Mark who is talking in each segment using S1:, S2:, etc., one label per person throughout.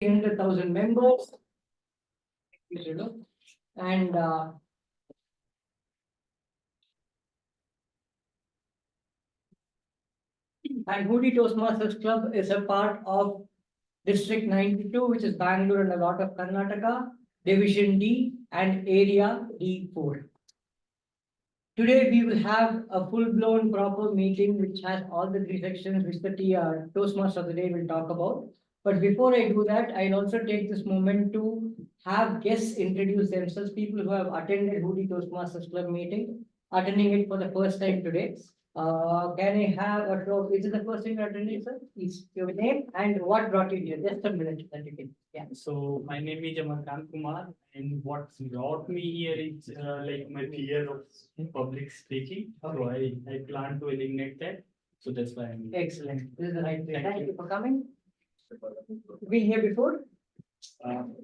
S1: 300,000 members. And Hoodie Toastmasters Club is a part of District 92, which is Bangalore and a lot of Karnataka, Division D and Area D4. Today we will have a full-blown proper meeting which has all the three sections which the Toastmaster of the day will talk about. But before I do that, I'll also take this moment to have guests introduce themselves, people who have attended Hoodie Toastmasters Club meeting, attending it for the first time today. Can I have a show? Is it the first time you're attending, sir? Please, your name and what brought you here? Just a minute that you can. Yeah.
S2: So my name is Amarkant Kumar, and what brought me here is like my fear of public speaking. So I plan to eliminate that. So that's why I'm here.
S1: Excellent. This is the right way. Thank you for coming. Been here before?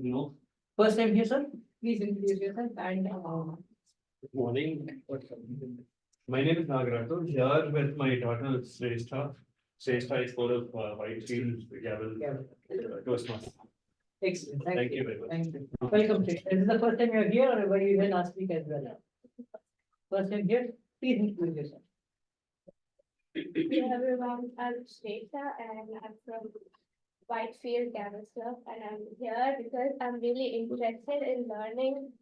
S2: No.
S1: First time here, sir? Please introduce yourself and
S3: Good morning. My name is Nagaratu. Here with my daughter Shrestha. Shrestha is full of Whitefield Gavel Toastmasters.
S1: excellent.
S3: Thank you very much.
S1: Thank you. Welcome, Shrestha. Is this the first time you're here or were you here last week as well? First time here? Please introduce yourself.
S4: Hello everyone, I'm Shweta and I'm from Whitefield Campus Club, and I'm here because I'm really interested in learning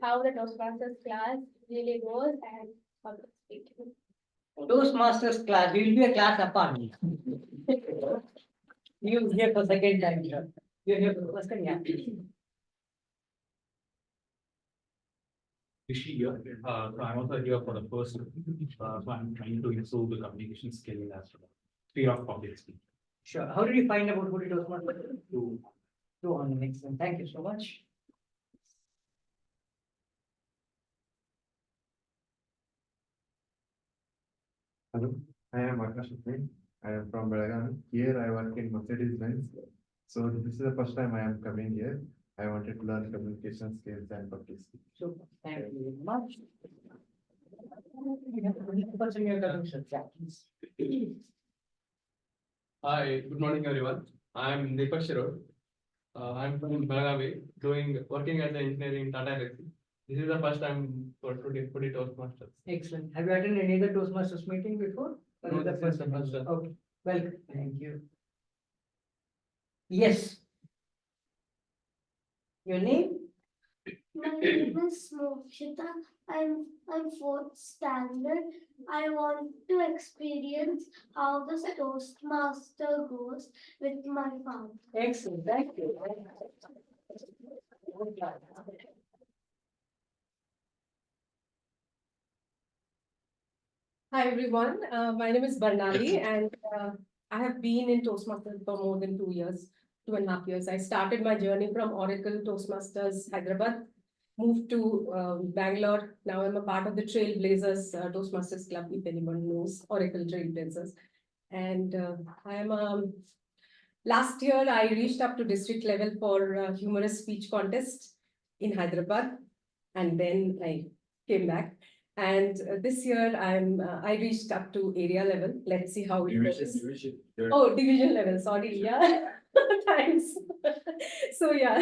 S4: how the Toastmasters class really goes and public speaking.
S1: Toastmasters class, we will be a class apart. You here for second time, sir. You're here for the first time, yeah.
S3: Rishi here. I'm also here for the first. So I'm trying to improve the communication skill as well. Fear of public speaking.
S1: Sure. How did you find about Hoodie Toastmasters? Two on excellent. Thank you so much.
S5: Hello, I am Akash Upne. I am from Belagavi. Here I work in Mercedes-Benz. So this is the first time I am coming here. I wanted to learn communication skills and public speaking.
S1: Super. Thank you very much. You have the person you're coming, sir. Yeah, please.
S6: Hi, good morning, everyone. I'm Deepak Shirod. I'm from Belagavi, working as an engineer in Tata Elxsi. This is the first time for Hoodie Toastmasters.
S1: Excellent. Have you attended any other Toastmasters meeting before? Or
S6: No,
S1: is the
S6: this is
S1: first
S6: the
S1: time?
S6: first time.
S1: Okay, welcome. Thank you. Yes. Your name?
S7: My name is Mokshita. I'm fourth standard. I want to experience how the Toastmaster goes with my father.
S1: Excellent. Thank you.
S8: Hi everyone, my name is Barnali and I have been in Toastmasters for more than 2 years, 2.5 years. I started my journey from Oracle Toastmasters Hyderabad, moved to Bangalore. Now I'm a part of the Trailblazers Toastmasters Club, if anyone knows Oracle Trailblazers. And I am, last year I reached up to district level for a humorous speech contest in Hyderabad, and then I came back. And this year I reached up to area level. Let's see how it goes. Oh, division level. Sorry. Yeah. Thanks. So yeah.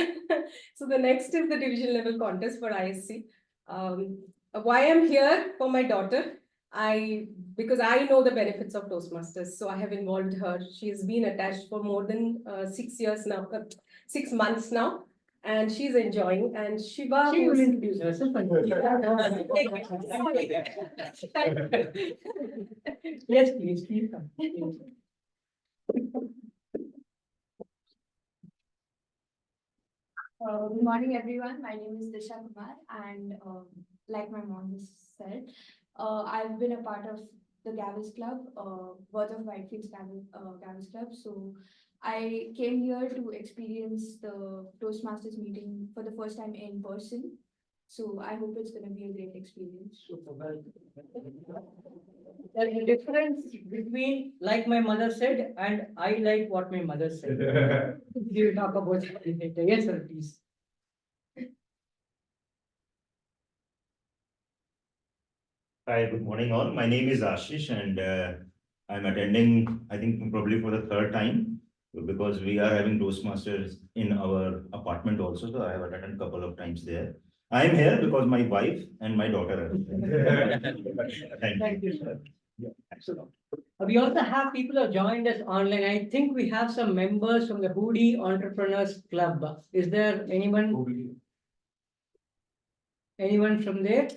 S8: So the next is the division level contest for ISC. Why I'm here for my daughter? Because I know the benefits of Toastmasters. So I have involved her. She has been attached for more than 6 years now, 6 months now. And she's enjoying, and Shiva.
S1: She will introduce herself. Yes, please come.
S4: Good morning, everyone. My name is Disha Kumar, and like my mom has said, I've been a part of the Gavels Club, Worth of Whitefield's Gavels Club. So I came here to experience the Toastmasters meeting for the first time in person. So I hope it's going to be a great experience.
S1: Super well. There's a difference between like my mother said and I like what my mother said. You talk about it later. Yes, sir, please.
S9: Hi, good morning all. My name is Ashish and I'm attending, I think probably for the third time, because we are having Toastmasters in our apartment also, so I have attended a couple of times there. I am here because my wife and my daughter are here.
S1: Thank you, sir. Excellent. We also have people who have joined us online. I think we have some members from the Hoodie Entrepreneurs Club. Is there anyone from there?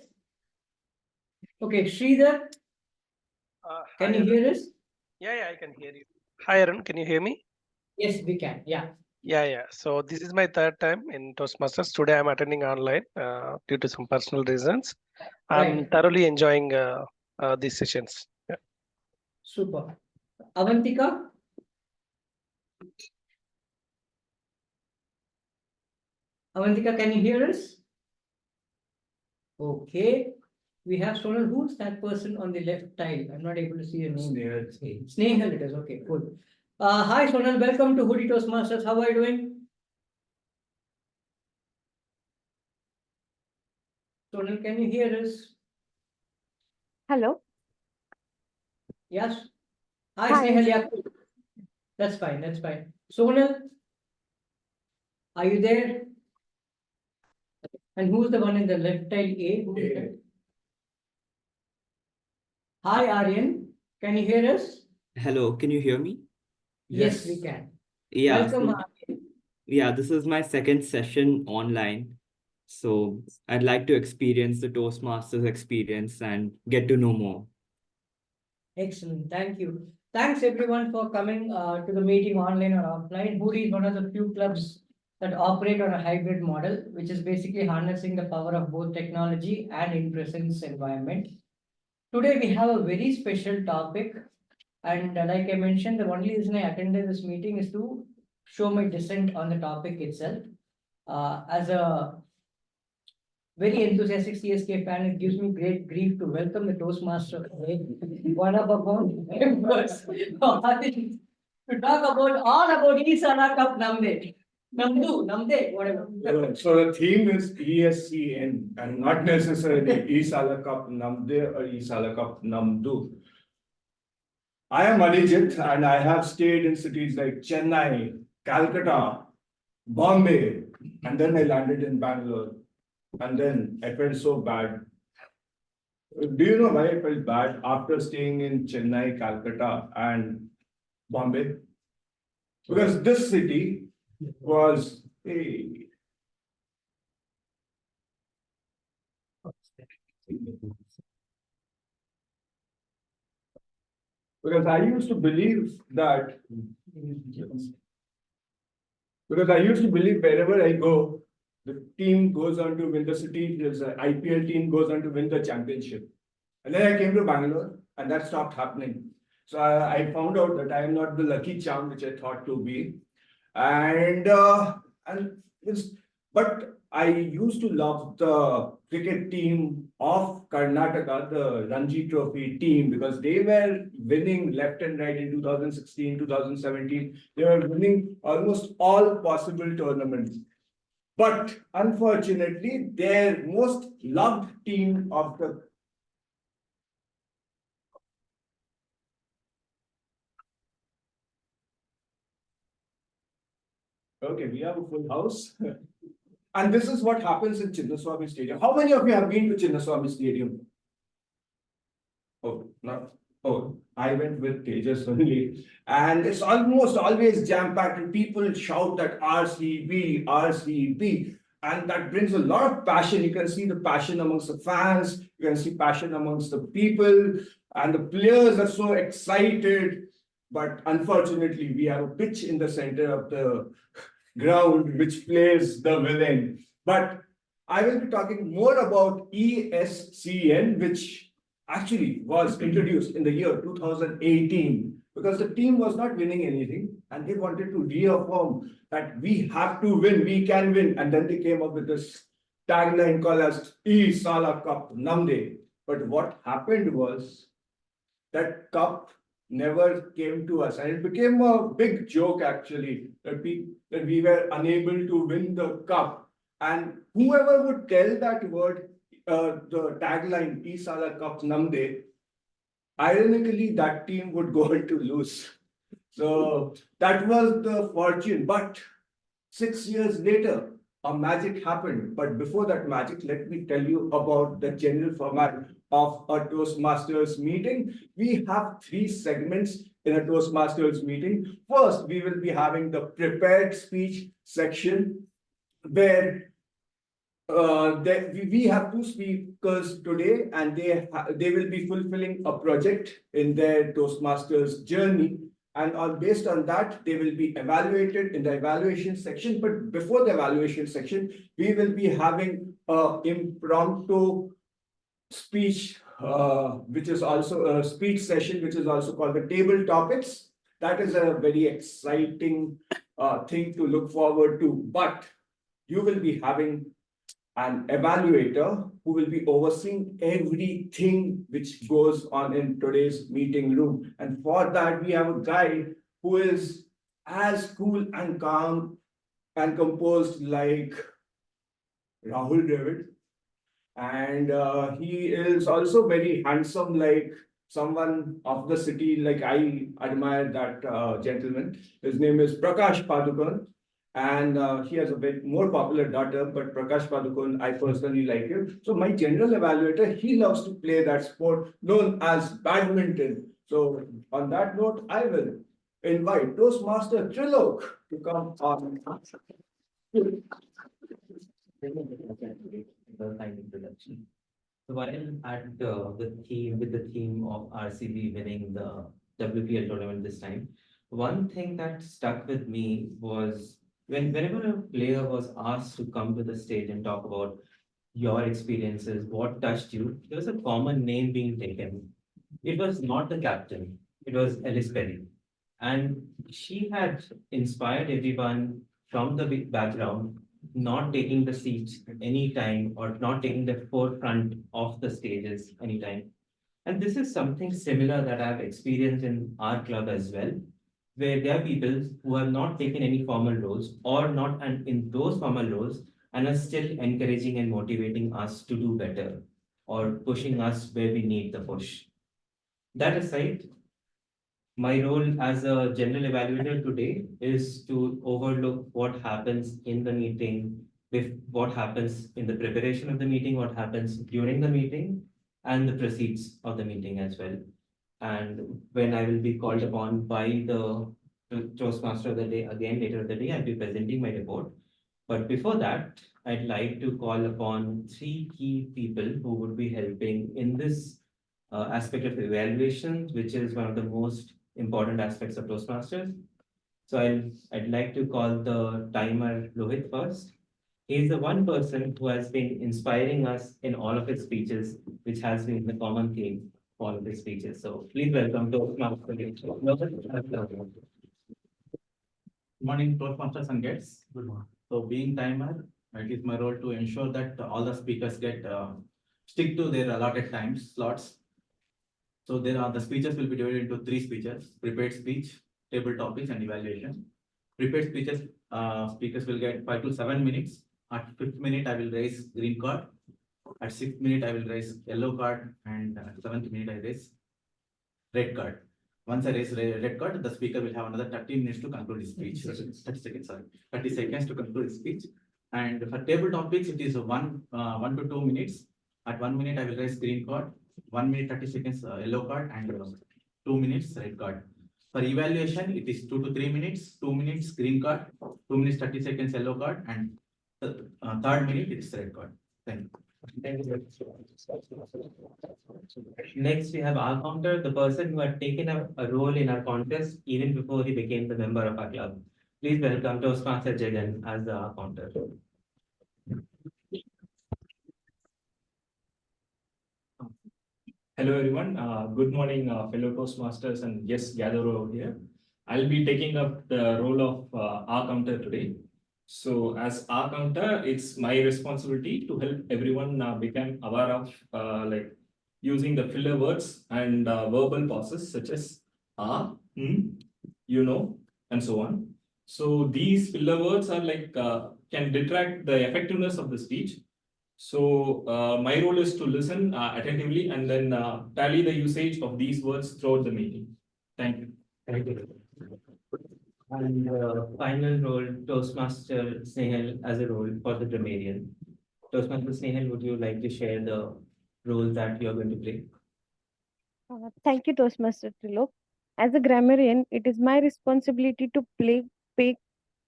S1: Okay, Sridhar, can you hear us?
S10: Yeah, I can hear you. Hi, Arun, can you hear me?
S1: Yes, we can. Yeah.
S10: Yeah. So this is my third time in Toastmasters. Today I'm attending online due to some personal reasons. I'm
S1: Right.
S10: thoroughly enjoying these sessions. Yeah.
S1: Super. Avantika? Avantika, can you hear us? Okay. We have Sonal. Who's that person on the left tile? I'm not able to see your name. Snehal it is. Okay, cool. Hi Sonal, welcome to Hoodie Toastmasters. How are you doing? Sonal, can you hear us?
S11: Hello.
S1: Yes. Hi,
S11: Hi.
S1: Snehal. Yeah, cool. That's fine. That's fine. Sonal, are you there? And who's the one in the left tile? A. Who is that? Hi, Aryan. Can you hear us?
S12: Hello, can you hear me?
S1: Yes, we can.
S12: Yeah,
S1: Welcome,
S12: so-
S1: Aryan.
S12: yeah, this is my second session online. So I'd like to experience the Toastmasters experience and get to know more.
S1: Excellent. Thank you. Thanks everyone for coming to the meeting online or offline. Hoodie is one of the few clubs that operate on a hybrid model, which is basically harnessing the power of both technology and in-presence environment. Today we have a very special topic, and like I mentioned, the only reason I attended this meeting is to show my dissent on the topic itself. As a very enthusiastic CSK fan, it gives me great grief to welcome the Toastmaster, one of our members, to talk about all about Isala Cup Namde. Namde, whatever.
S13: So the theme is ESCN and not necessarily Isala Cup Namde or Isala Cup Namdu. I am Arijit and I have stayed in cities like Chennai, Calcutta, Bombay, and then I landed in Bangalore. And then I felt so bad. Do you know why I felt bad after staying in Chennai, Calcutta, and Bombay? Because this city was a because I used to believe that wherever I go, the team goes on to win the city, there's an IPL team goes on to win the championship. And then I came to Bangalore and that stopped happening. So I found out that I am not the lucky charm which I thought to be. But I used to love the cricket team of Karnataka, the Ranji Trophy team, because they were winning left and right in 2016, 2017. They were winning almost all possible tournaments. But unfortunately, their most loved team of the Okay, we have a full house. And this is what happens in Chinnaswamy Stadium. How many of you have been to Chinnaswamy Stadium? Oh, no. Oh, I went with Tejas only. And it's almost always jam-packed and people shout that RCB, RCB. And that brings a lot of passion. You can see the passion amongst the fans. You can see passion amongst the people. And the players are so excited. But unfortunately, we have a pitch in the center of the ground which plays the villain. But I will be talking more about ESCN, which actually was introduced in the year 2018 because the team was not winning anything and they wanted to reaffirm that we have to win, we can win. And then they came up with this tagline called as Isala Cup Namde. But what happened was that cup never came to us, and it became a big joke actually that we were unable to win the cup. And whoever would tell that word, the tagline Isala Cup Namde, ironically that team would go on to lose. So that was the fortune, but 6 years later, a magic happened. But before that magic, let me tell you about the general format of a Toastmasters meeting. We have 3 segments in a Toastmasters meeting. First, we will be having the prepared speech section where we have 2 speakers today, and they will be fulfilling a project in their Toastmasters journey. And based on that, they will be evaluated in the evaluation section. But before the evaluation section, we will be having a impromptu speech, which is also a speech session, which is also called the table topics. That is a very exciting thing to look forward to. But you will be having an evaluator who will be overseeing everything which goes on in today's meeting room. And for that, we have a guy who is as cool and calm and composed like Rahul Dravid. And he is also very handsome, like someone of the city. Like I admire that gentleman. His name is Prakash Padukone. And he has a bit more popular daughter, but Prakash Padukone, I personally like him. So my general evaluator, he loves to play that sport known as badminton. So on that note, I will invite Toastmaster Trilok to come on.
S14: The kind introduction. So while at the theme of RCB winning the WPL tournament this time, one thing that stuck with me was whenever a player was asked to come to the stage and talk about your experiences, what touched you, there was a common name being taken. It was not the captain, it was Ellis Perry. And she had inspired everyone from the big background, not taking the seats anytime or not taking the forefront of the stages anytime. And this is something similar that I've experienced in our club as well, where there are people who have not taken any formal roles or not and in those formal roles and are still encouraging and motivating us to do better or pushing us where we need the push. That aside, my role as a general evaluator today is to overlook what happens in the meeting, with what happens in the preparation of the meeting, what happens during the meeting, and the proceeds of the meeting as well. And when I will be called upon by the Toastmaster of the day, again later in the day, I'll be presenting my report. But before that, I'd like to call upon 3 key people who would be helping in this aspect of evaluation, which is one of the most important aspects of Toastmasters. So I'd like to call the timer Lohit first. He's the one person who has been inspiring us in all of his speeches, which has been the common theme for all of his speeches. So please welcome Toastmasters.
S15: Morning, Toastmasters and guests. Good morning. So being timer, it is my role to ensure that all the speakers get stick to their allotted time slots. So the speeches will be divided into 3 speeches: prepared speech, table topics, and evaluation. Prepared speeches, speakers will get 5 to 7 minutes. At 5th minute, I will raise green card. At 6th minute, I will raise yellow card, and at 7th minute, I raise red card. Once I raise red card, the speaker will have another 30 minutes to conclude his speech. 30 seconds, sorry. 30 seconds to conclude his speech. And for table topics, it is 1 to 2 minutes. At 1 minute, I will raise green card. 1 minute 30 seconds yellow card, and 2 minutes red card. For evaluation, it is 2 to 3 minutes. 2 minutes green card. 2 minutes 30 seconds yellow card, and the 3rd minute it is red card. Thank you.
S14: Next, we have our counter, the person who had taken a role in our contest even before he became the member of our club. Please welcome Toastmaster Jagan as the counter.
S16: Hello everyone, good morning fellow Toastmasters and guests gathered over here. I'll be taking up the role of our counter today. So as our counter, it's my responsibility to help everyone become aware of like using the filler words and verbal pauses such as you know, and so on. So these filler words are like can detract the effectiveness of the speech. So my role is to listen attentively and then tally the usage of these words throughout the meeting. Thank you.
S14: Thank you. And final role, Toastmaster Snehal as a role for the grammarian. Toastmaster Snehal, would you like to share the role that you're going to play?
S11: Thank you, Toastmaster Trilok. As a grammarian, it is my responsibility to pay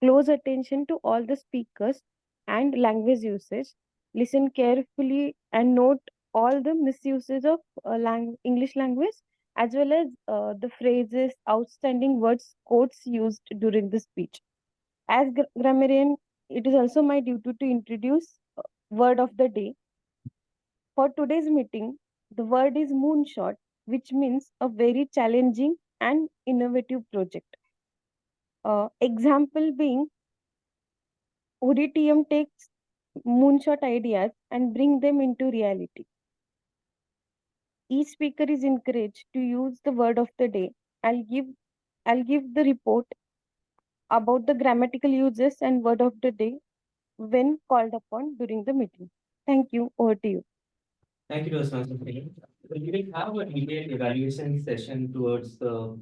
S11: close attention to all the speakers and language usage, listen carefully and note all the misuses of English language, as well as the phrases, outstanding words, quotes used during the speech. As grammarian, it is also my duty to introduce word of the day. For today's meeting, the word is moonshot, which means a very challenging and innovative project. Example being, ODTM takes moonshot ideas and bring them into reality. Each speaker is encouraged to use the word of the day. I'll give the report about the grammatical uses and word of the day when called upon during the meeting. Thank you. Over to you.
S14: Thank you, Toastmaster Snehal. So you will have a detailed evaluation session towards the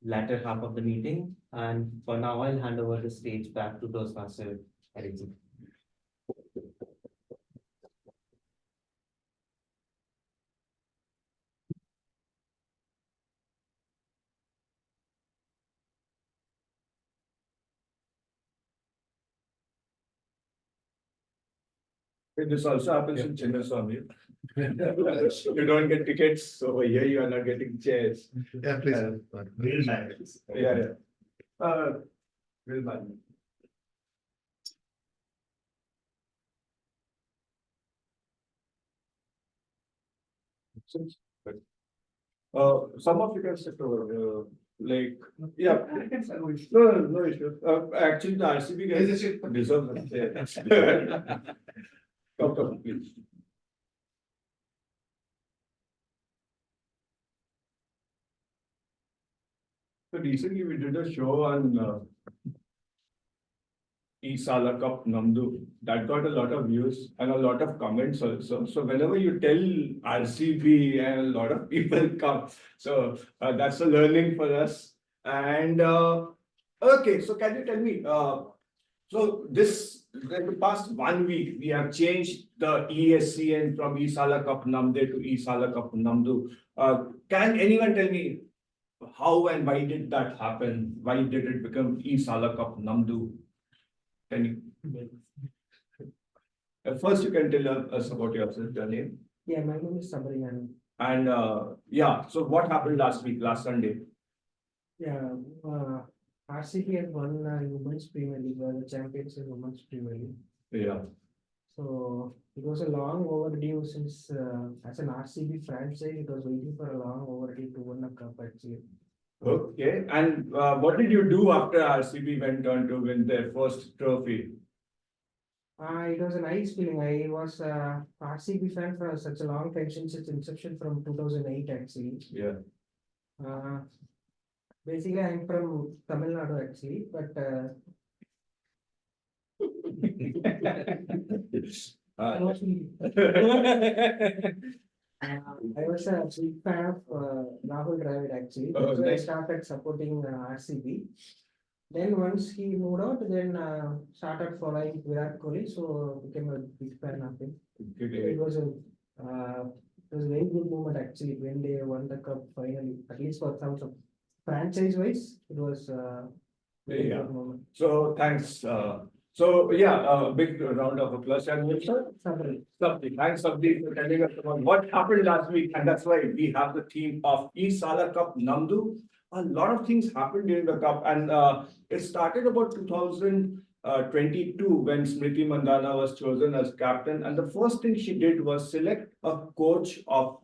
S14: latter half of the meeting. And for now, I'll hand over the stage back to Toastmaster Erickson.
S13: This also happens in Chinnaswamy. You don't get tickets, so here you are not getting chairs.
S5: Yeah, please.
S9: Real matters.
S13: Yeah. Will man. Some of you can sit over, like, yeah. No issue. Actually, the RCB guys deserve it. Come, please. So recently we did a show on Isala Cup Namdu. That got a lot of views and a lot of comments also. So whenever you tell RCB, and a lot of people come. So that's a learning for us. And okay, so can you tell me, so in the past 1 week, we have changed the ESCN from Isala Cup Namde to Isala Cup Namdu. Can anyone tell me how and why did that happen? Why did it become Isala Cup Namdu? Can you? First, you can tell us about yourself, your name.
S17: Yeah, my name is Sabaryan.
S13: And yeah, so what happened last Sunday?
S17: Yeah, RCB had won Women's Premier League, were the champions in Women's Premier League.
S13: Yeah.
S17: So it was a long overdue since, as an RCB franchise, it was waiting for a long overdue to win a cup actually.
S13: Okay, and what did you do after RCB went on to win their first trophy?
S17: It was a nice feeling. I was a RCB fan for such a long time, since its inception from 2008 actually.
S13: Yeah.
S17: Basically, I'm from Tamil Nadu actually, but I was a big fan of Rahul Dravid actually.
S13: Oh,
S17: That's why I
S13: nice.
S17: started supporting RCB. Then once he moved out, then started following Virat Kohli, so became a big fan of him. It was a very good moment actually when they won the cup finally, at least for terms of franchise wise, it was very
S13: Yeah.
S17: good moment.
S13: So thanks. So yeah, a big round of applause. And
S17: Sabri.
S13: Thanks, Sabri, for telling us about what happened last week. And that's why we have the theme of Isala Cup Namdu. A lot of things happened during the cup, and it started about 2022 when Smriti Mandhana was chosen as captain. And the first thing she did was select a coach of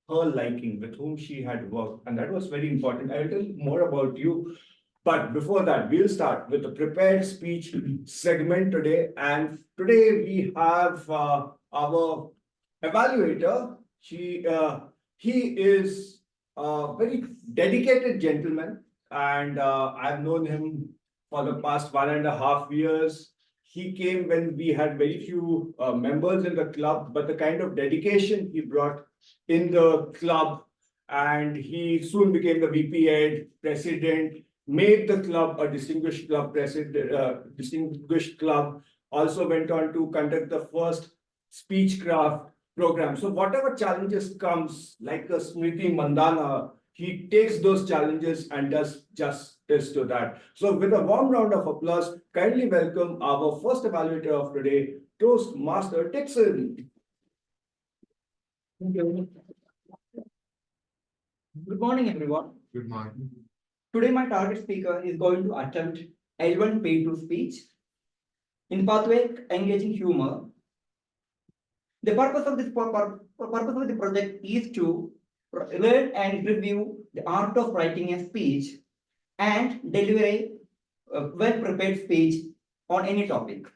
S13: her liking, with whom she had worked. And that was very important. I will tell more about you. But before that, we'll start with the prepared speech segment today. And today we have our evaluator. He is a very dedicated gentleman, and I've known him for the past 1.5 years. He came when we had very few members in the club, but the kind of dedication he brought in the club, and he soon became the VP head, president. made the club a distinguished club distinguished club, also went on to conduct the first speechcraft program. So whatever challenges comes, like a Smriti Mandana, he takes those challenges and does justice to that. So with a warm round of applause, kindly welcome our first evaluator of today, Toastmaster Dixon.
S18: Thank you. Good morning, everyone.
S5: Good morning.
S18: Today, my target speaker is going to attempt L1 Pay2 speech in pathway engaging humor. The purpose of this purpose of the project is to learn and review the art of writing a speech and deliver a well-prepared speech on any topic.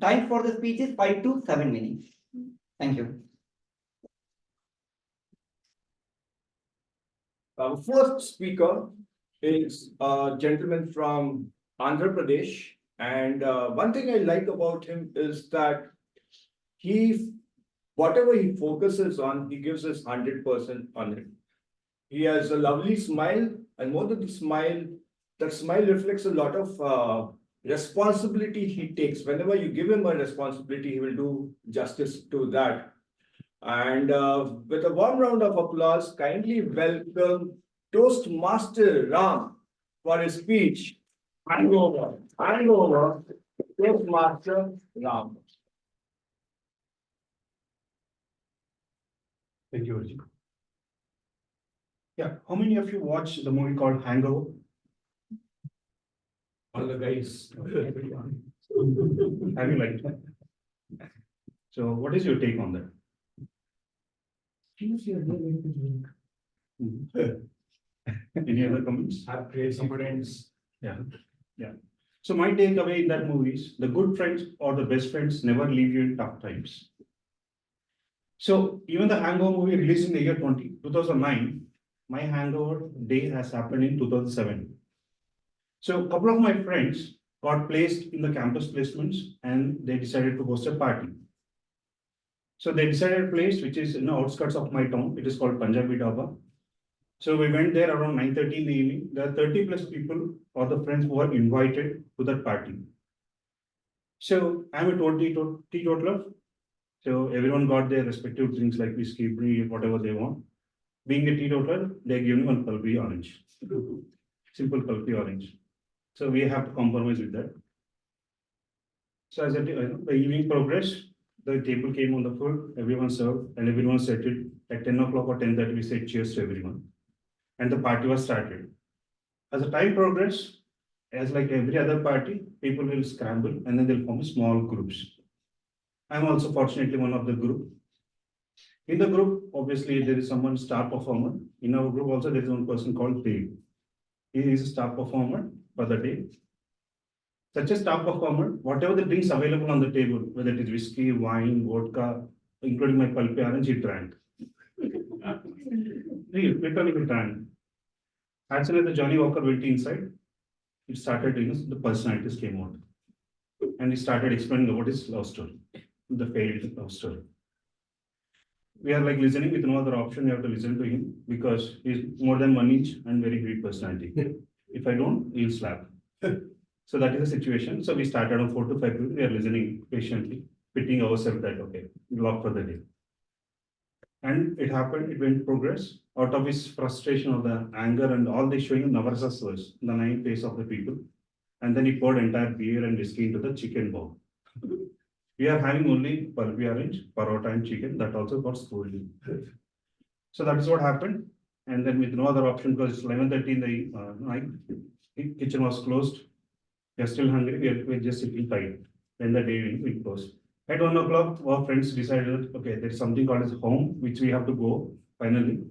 S18: Time for the speech is 5 to 7 minutes. Thank you.
S13: Our first speaker is a gentleman from Andhra Pradesh. And one thing I like about him is that whatever he focuses on, he gives us 100% on it. He has a lovely smile, and more than the smile, that smile reflects a lot of responsibility he takes. Whenever you give him a responsibility, he will do justice to that. And with a warm round of applause, kindly welcome Toastmaster Ram for his speech. Hangover, Toastmaster Ram.
S19: Thank you, Arjun. Yeah, how many of you watched the movie called Hangover?
S13: All the guys.
S19: Have you liked it? So what is your take on that? Any other comments?
S13: Have crazy friends.
S19: Yeah, yeah. So my takeaway in that movie is the good friends or the best friends never leave you in tough times. So even the Hangover movie released in the year 2009, my Hangover day has happened in 2007. So a couple of my friends got placed in the campus placements and they decided to host a party. So they decided a place which is in the outskirts of my town. It is called Punjabi Dhaba. So we went there around 9:30 in the evening. There are 30 plus people or the friends who were invited to that party. So I'm a teetotaler. So everyone got their respective drinks like whiskey, beer, whatever they want. Being a teetotaler, they give me one pulpy orange. Simple pulpy orange. So we have to compromise with that. So as the evening progressed, the table came on the food, everyone served, and everyone settled. At 10 o'clock or 10:30, we said cheers to everyone. And the party was started. As the time progressed, as like every other party, people will scramble and then they'll form small groups. I'm also fortunately one of the group. In the group, obviously, there is someone star performer. In our group also, there is one person called Dave. He is a star performer for the day. Such a star performer, whatever the drinks available on the table, whether it is whiskey, wine, vodka, including my pulpy orange, he drank. Literally he drank. As soon as the Johnny Walker went inside, it started, the personalities came out. And he started explaining about his love story, the failed love story. We are like listening with no other option, we have to listen to him because he's more than 1 inch and very great personality. If I don't, he'll slap. So that is the situation. So we started on 4 to 5 people, we are listening patiently, fitting ourselves that, okay, lock for the day. And it happened, it went progress. Out of his frustration or the anger and all this showing Navarasa's verse, the 9 face of the people. And then he poured entire beer and whiskey into the chicken bowl. We are having only pulpy orange, parota and chicken, that also got spoiled. So that is what happened. And then with no other option, because it's 11:30 in the night, kitchen was closed. We are still hungry, we are just sitting tight. Then the day we closed. At 1 o'clock, our friends decided, okay, there is something called as home, which we have to go finally.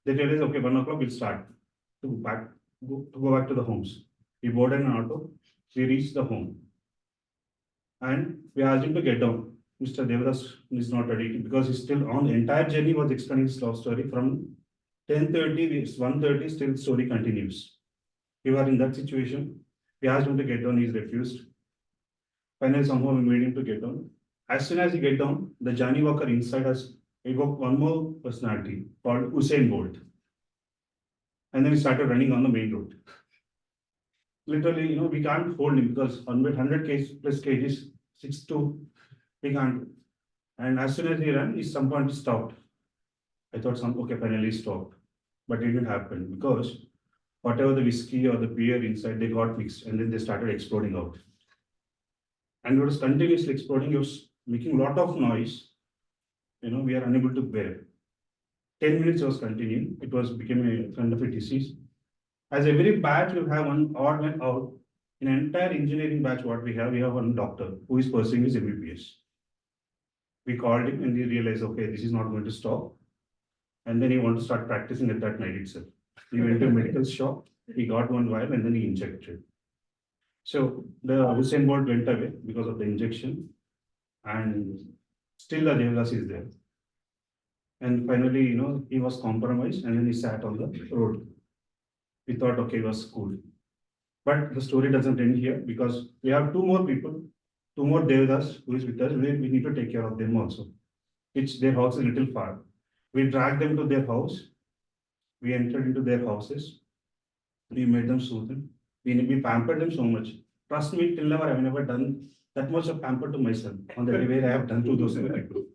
S19: They tell us, okay, 1 o'clock we'll start to go back to the homes. We boarded an auto, we reached the home. And we asked him to get down. Mr. Devadas is not ready because he's still on. The entire journey was explaining his love story from 10:30, 1:30, still story continues. We were in that situation. We asked him to get down, he's refused. Finally, somehow we made him to get down. As soon as he get down, the Johnny Walker inside us evoked one more personality called Usain Bolt. And then he started running on the main road. literally, we can't hold him because 100 plus kgs, 6'2", we can't. And as soon as he ran, he some point stopped. I thought okay, finally stopped. But it didn't happen because whatever the whiskey or the beer inside, they got mixed and then they started exploding out. And it was continuously exploding. It was making a lot of noise. We are unable to bear. 10 minutes was continuing. It was becoming a kind of a disease. As every batch, you have one odd man out. In an entire engineering batch, what we have one doctor who is pursuing his MBBS. We called him and we realized, okay, this is not going to stop. And then he wanted to start practicing at that night itself. He went to a medical shop, he got one vial and then he injected. So the Usain Bolt went away because of the injection, and still the Devdas is there. And finally, he was compromised and then he sat on the road. We thought, okay, it was cool. But the story doesn't end here because we have two more people, two more Devdas who is with us. We need to take care of them also. Their house is a little far. We dragged them to their house. We entered into their houses. We made them soothe. We pampered them so much. Trust me, till now I have never done that much of pamper to myself on the way I have done to those people.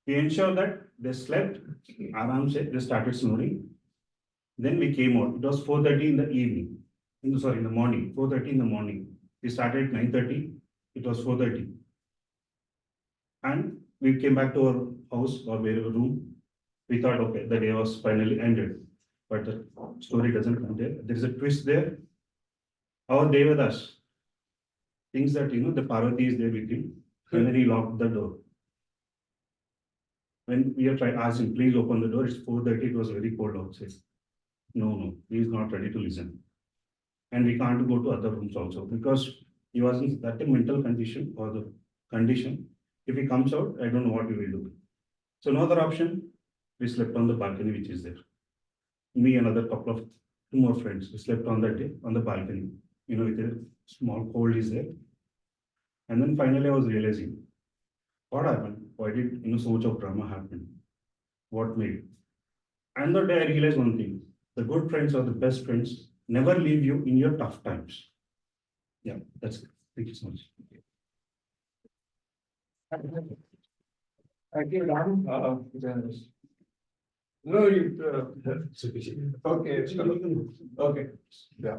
S19: We ensured that they slept, they started snoring. Then we came out. It was 4:30 in the evening. In the morning. 4:30 in the morning. We started at 9:30. It was 4:30. And we came back to our house or wherever room. We thought, okay, the day was finally ended. But the story doesn't end there. There is a twist there. Our Devadas thinks that, the Parvati is there with him. And then he locked the door. When we have tried asking him, please open the door, it's 4:30, it was very cold outside. No, he is not ready to listen. And we can't go to other rooms also because he was in that mental condition or the condition. If he comes out, I don't know what we will do. So no other option, we slept on the balcony, which is there. Me and another couple of two more friends, we slept on that day on the balcony, with a small cold is there. And then finally I was realizing, what happened? Why did, so much of drama happen? What made? And that day I realized one thing, the good friends or the best friends never leave you in your tough times. Yeah, that's it. Thank you so much.
S13: Thank you, Ram. No, okay. Yeah,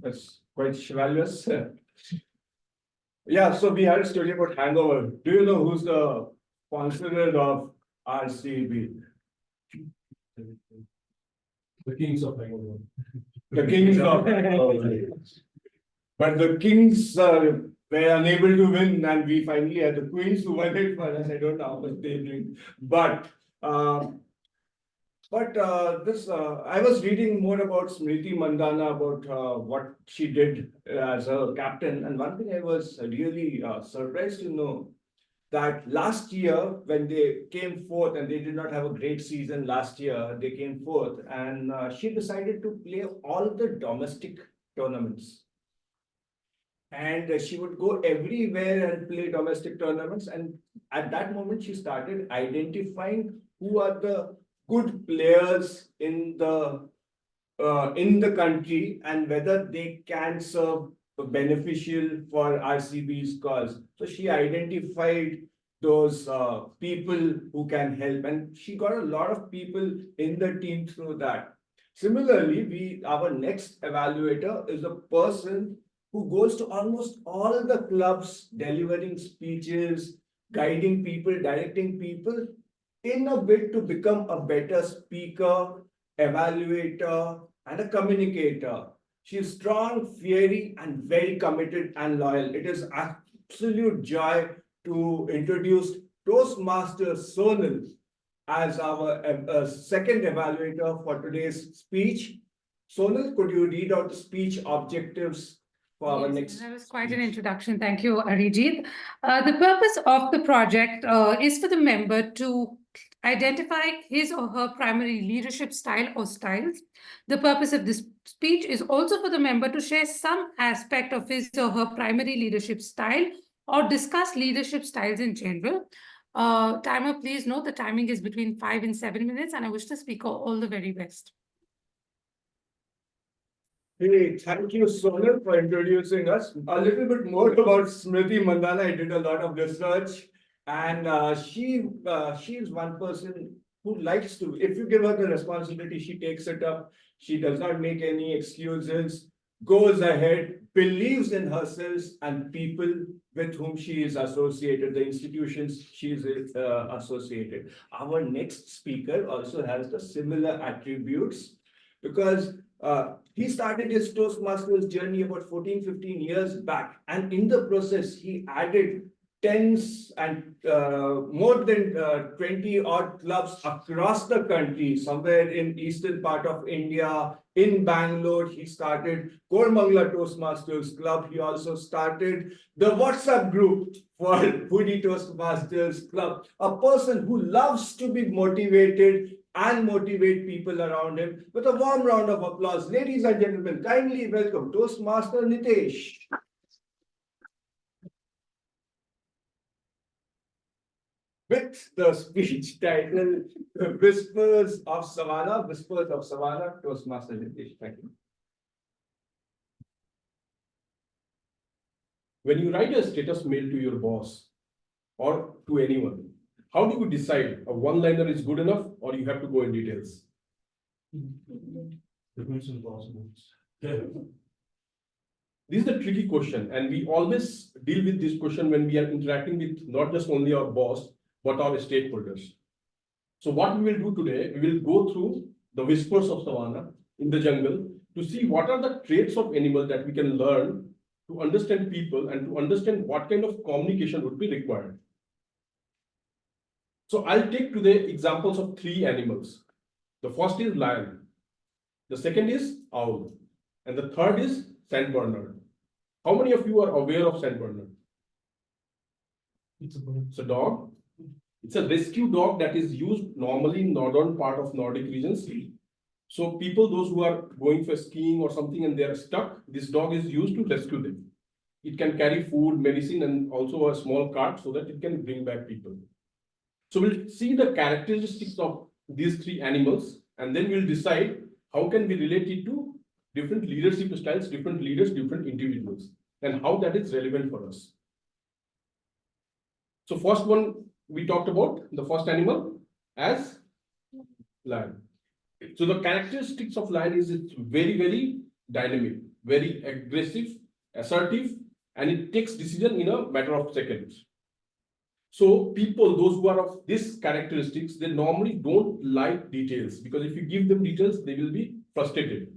S13: that's quite chivalrous. Yeah, so we had a story about hangover. Do you know who's the sponsor of RCB? The Kings of Hangover. The Kings of Hangover. But the Kings were unable to win, and we finally had the Queens who won it for us. I don't know how much they drink, but I was reading more about Smriti Mandhana, about what she did as a captain, and one thing I was really surprised to know that last year when they came fourth, and they did not have a great season last year, they came fourth, and she decided to play all the domestic tournaments. And she would go everywhere and play domestic tournaments. And at that moment, she started identifying who are the good players in the country and whether they can serve beneficial for RCB's cause. So she identified those people who can help, and she got a lot of people in the team through that. Similarly, our next evaluator is a person who goes to almost all the clubs, delivering speeches, guiding people, directing people in a bid to become a better speaker, evaluator, and a communicator. She is strong, fiery, and very committed and loyal. It is absolute joy to introduce Toastmaster Sonal as our second evaluator for today's speech. Sonal, could you read out the speech objectives for our next?
S20: That was quite an introduction. Thank you, Arijit. The purpose of the project is for the member to identify his or her primary leadership style or styles. The purpose of this speech is also for the member to share some aspect of his or her primary leadership style or discuss leadership styles in general. Timer, please note the timing is between 5 and 7 minutes, and I wish the speaker all the very best.
S13: Hey, thank you, Sonal, for introducing us. A little bit more about Smriti Mandana. I did a lot of research, and she is one person who likes to. If you give her the responsibility, she takes it up. She does not make any excuses. Goes ahead, believes in herself and people with whom she is associated, the institutions she is associated. Our next speaker also has the similar attributes because he started his Toastmasters journey about 14, 15 years back. And in the process, he added tens and more than 20 odd clubs across the country, somewhere in eastern part of India, in Bangalore. He started Kormangla Toastmasters Club. He also started the WhatsApp group for Foodie Toastmasters Club. A person who loves to be motivated and motivate people around him. With a warm round of applause, ladies and gentlemen, kindly welcome Toastmaster Nitesh. With the speech title Whispers of Savannah, Toastmaster Nitesh. Thank you.
S21: When you write a status mail to your boss or to anyone, how do you decide a one-liner is good enough or you have to go in details?
S19: Depends on the boss moods.
S21: This is a tricky question, and we always deal with this question when we are interacting with not just only our boss, but our stakeholders. So what we will do today, we will go through the whispers of Savannah in the jungle to see what are the traits of animals that we can learn to understand people and to understand what kind of communication would be required. So I'll take today examples of 3 animals. The first is lion, the second is owl, and the third is Saint Bernard. How many of you are aware of Saint Bernard? It's a dog. It's a rescue dog that is used normally in northern part of Nordic regions. So people, those who are going for skiing or something and they are stuck, this dog is used to rescue them. It can carry food, medicine, and also a small cart so that it can bring back people. So we'll see the characteristics of these 3 animals, and then we'll decide how can we relate it to different leadership styles, different leaders, different individuals, and how that is relevant for us. So first one, we talked about the first animal as lion. So the characteristics of lion is it's very, very dynamic, very aggressive, assertive, and it takes decision in a matter of seconds. So people, those who are of these characteristics, they normally don't like details, because if you give them details, they will be frustrated.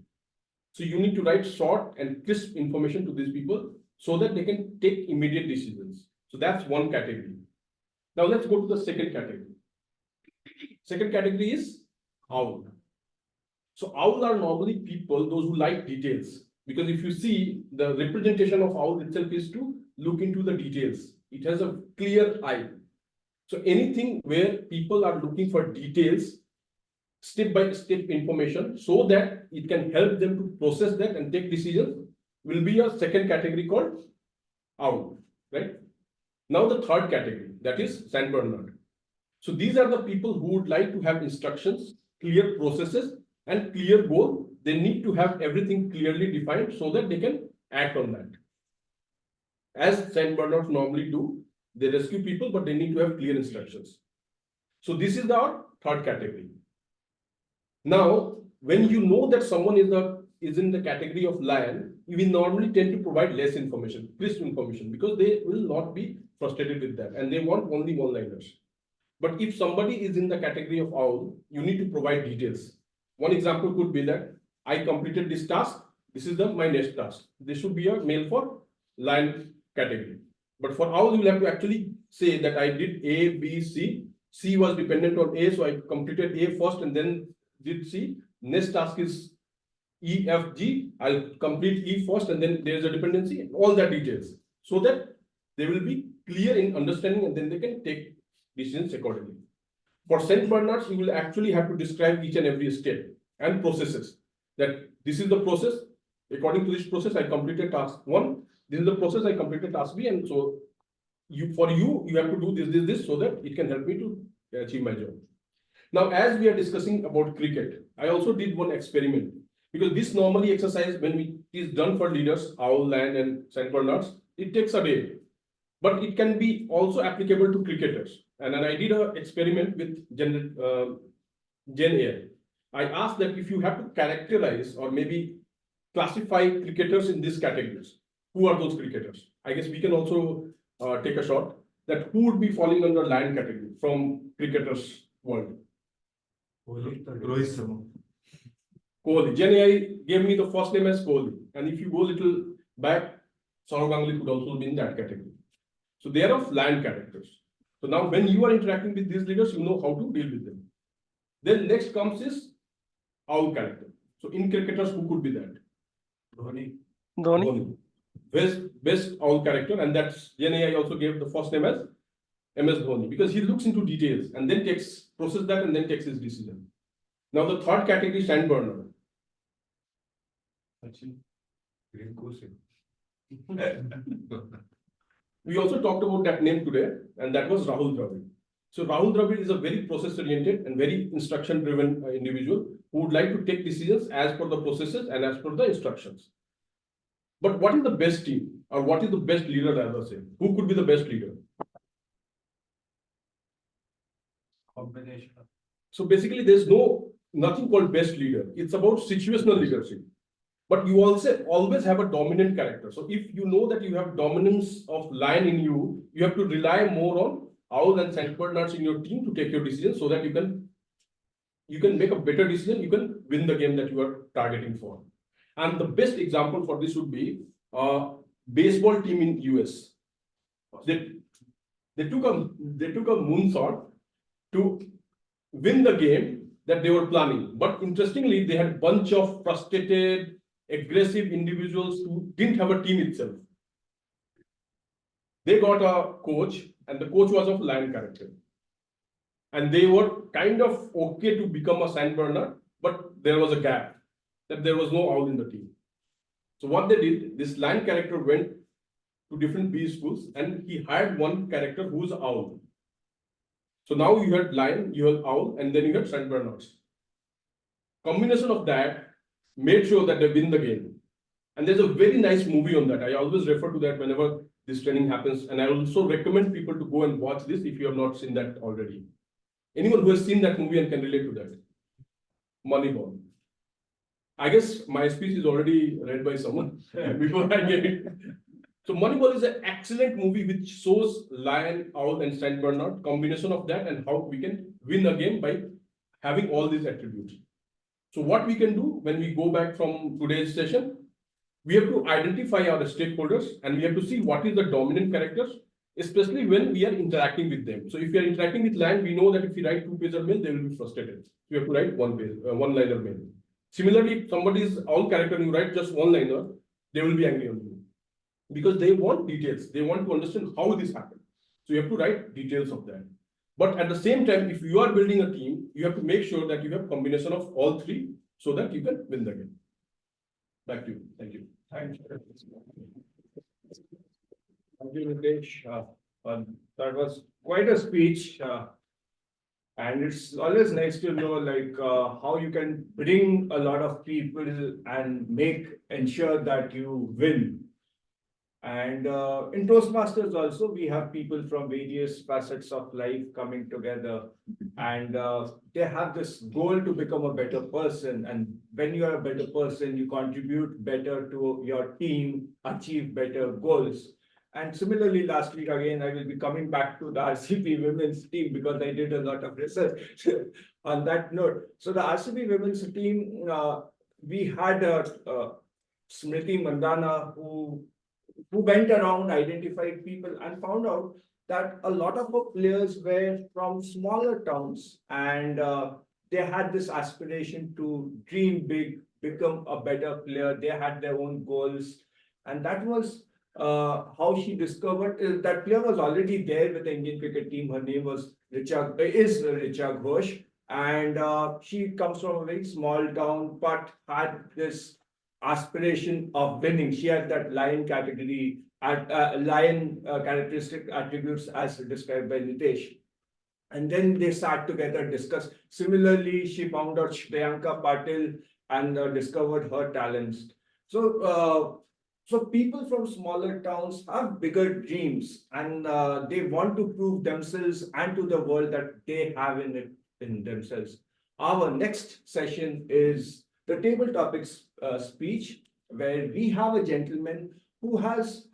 S21: So you need to write short and crisp information to these people so that they can take immediate decisions. So that's one category. Now let's go to the second category. Second category is owl. So owl are normally people, those who like details, because if you see the representation of owl itself is to look into the details. It has a clear eye. So anything where people are looking for details, step-by-step information, so that it can help them to process that and take decisions, will be a second category called owl, right? Now the third category, that is Saint Bernard. So these are the people who would like to have instructions, clear processes, and clear goal. They need to have everything clearly defined so that they can act on that. As Saint Bernards normally do, they rescue people, but they need to have clear instructions. So this is our third category. Now, when you know that someone is in the category of lion, you will normally tend to provide less information, crisp information, because they will not be frustrated with that, and they want only one-liners. But if somebody is in the category of owl, you need to provide details. One example could be that I completed this task. This is my next task. This should be a mail for lion category. But for owl, you will have to actually say that I did A, B, C. C was dependent on A, so I completed A first and then did C. Next task is E, F, G. I'll complete E first and then there's a dependency, all that details, so that they will be clear in understanding and then they can take decisions accordingly. For Saint Bernards, you will actually have to describe each and every step and processes. That this is the process. According to this process, I completed task 1. This is the process I completed task B, and so you have to do this, so that it can help me to achieve my job. Now, as we are discussing about cricket, I also did one experiment Because this normally exercise, when it is done for leaders, owl, lion, and Saint Bernards, it takes a day. But it can be also applicable to cricketers. And then I did an experiment with Gen AI. I asked that if you have to characterize or maybe classify cricketers in these categories, who are those cricketers? I guess we can also take a shot that who would be falling under lion category from cricketers world.
S5: Rohit Sharma.
S21: Kohli. Gen AI gave me the first name as Kohli. And if you go little back, Saurav Ganguly could also be in that category. So they are of lion characters. So now when you are interacting with these leaders, you know how to deal with them. Then next comes is owl character. So in cricketers, who could be that? Dhoni. Best owl character, and that's Gen AI also gave the first name as MS Dhoni, because he looks into details and then process that and then takes his decision. Now the third category, Saint Bernard. We also talked about that name today, and that was Rahul Dravid. So Rahul Dravid is a very process-oriented and very instruction-driven individual who would like to take decisions as per the processes and as per the instructions. But what is the best team, or what is the best leader, as I say? Who could be the best leader?
S5: Combination.
S21: So basically, there's nothing called best leader. It's about situational leadership. But you also always have a dominant character. So if you know that you have dominance of lion in you, you have to rely more on owl and Saint Bernards in your team to take your decision, so that you can make a better decision. You can win the game that you are targeting for. And the best example for this would be a baseball team in US. They took a moonshot to win the game that they were planning. But interestingly, they had a bunch of frustrated, aggressive individuals who didn't have a team itself. They got a coach, and the coach was of lion character. And they were kind of okay to become a Saint Bernard, but there was a gap, that there was no owl in the team. So what they did, this lion character went to different B schools, and he hired one character who's owl. So now you had lion, you had owl, and then you had Saint Bernards. Combination of that made sure that they win the game. And there's a very nice movie on that. I always refer to that whenever this training happens. And I also recommend people to go and watch this if you have not seen that already. Anyone who has seen that movie and can relate to that? Moneyball. I guess my speech is already read by someone before I gave it. So Moneyball is an excellent movie which shows lion, owl, and Saint Bernard, combination of that, and how we can win a game by having all these attributes. So what we can do when we go back from today's session, we have to identify our stakeholders, and we have to see what is the dominant characters, especially when we are interacting with them. So if we are interacting with lion, we know that if we write 2-pager mail, they will be frustrated. We have to write one-liner mail. Similarly, if somebody is owl character and you write just one-liner, they will be angry on you. Because they want details. They want to understand how this happened. So you have to write details of that. But at the same time, if you are building a team, you have to make sure that you have combination of all three so that you can win the game. Back to you. Thank you.
S19: Thank you, Nitesh. That was quite a speech. And it's always nice to know how you can bring a lot of people and ensure that you win. And in Toastmasters also, we have people from various facets of life coming together, and they have this goal to become a better person. And when you are a better person, you contribute better to your team, achieve better goals. And similarly, last week again, I will be coming back to the RCB women's team because I did a lot of research on that note. So the RCB women's team, we had Smriti Mandana who went around, identified people, and found out that a lot of our players were from smaller towns, and they had this aspiration to dream big, become a better player. They had their own goals, and that was how she discovered that player was already there with the Indian cricket team. Her name was Richa Ghosh, and she comes from a very small town, but had this aspiration of winning. She had that lion category, lion characteristic attributes as described by Nitesh. And then they sat together, discussed. Similarly, she found out Shreyanka Patil
S13: and discovered her talents. So people from smaller towns have bigger dreams and they want to prove themselves and to the world that they have in themselves. Our next session is the table topics speech, where we have a gentleman who has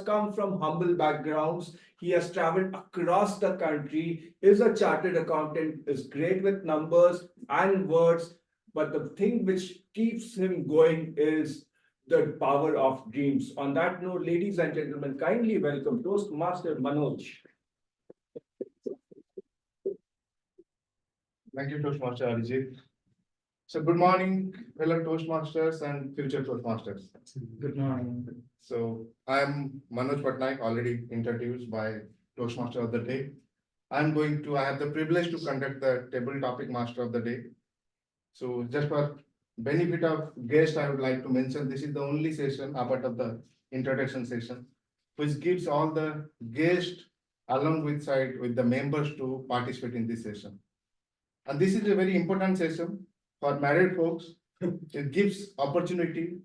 S13: come from humble backgrounds. He has traveled across the country, is a chartered accountant, is great with numbers and words. But the thing which keeps him going is the power of dreams. On that note, ladies and gentlemen, kindly welcome Toastmaster Manoj.
S5: Thank you, Toastmaster Arijit. So good morning, fellow Toastmasters and future Toastmasters.
S17: Good morning.
S5: So I'm Manoj Patnaik, already introduced by Toastmaster of the Day. I have the privilege to conduct the table topic master of the day. So just for benefit of guest, I would like to mention this is the only session apart of the introduction session, which gives all the guests along with the members to participate in this session. And this is a very important session for married folks. It gives opportunity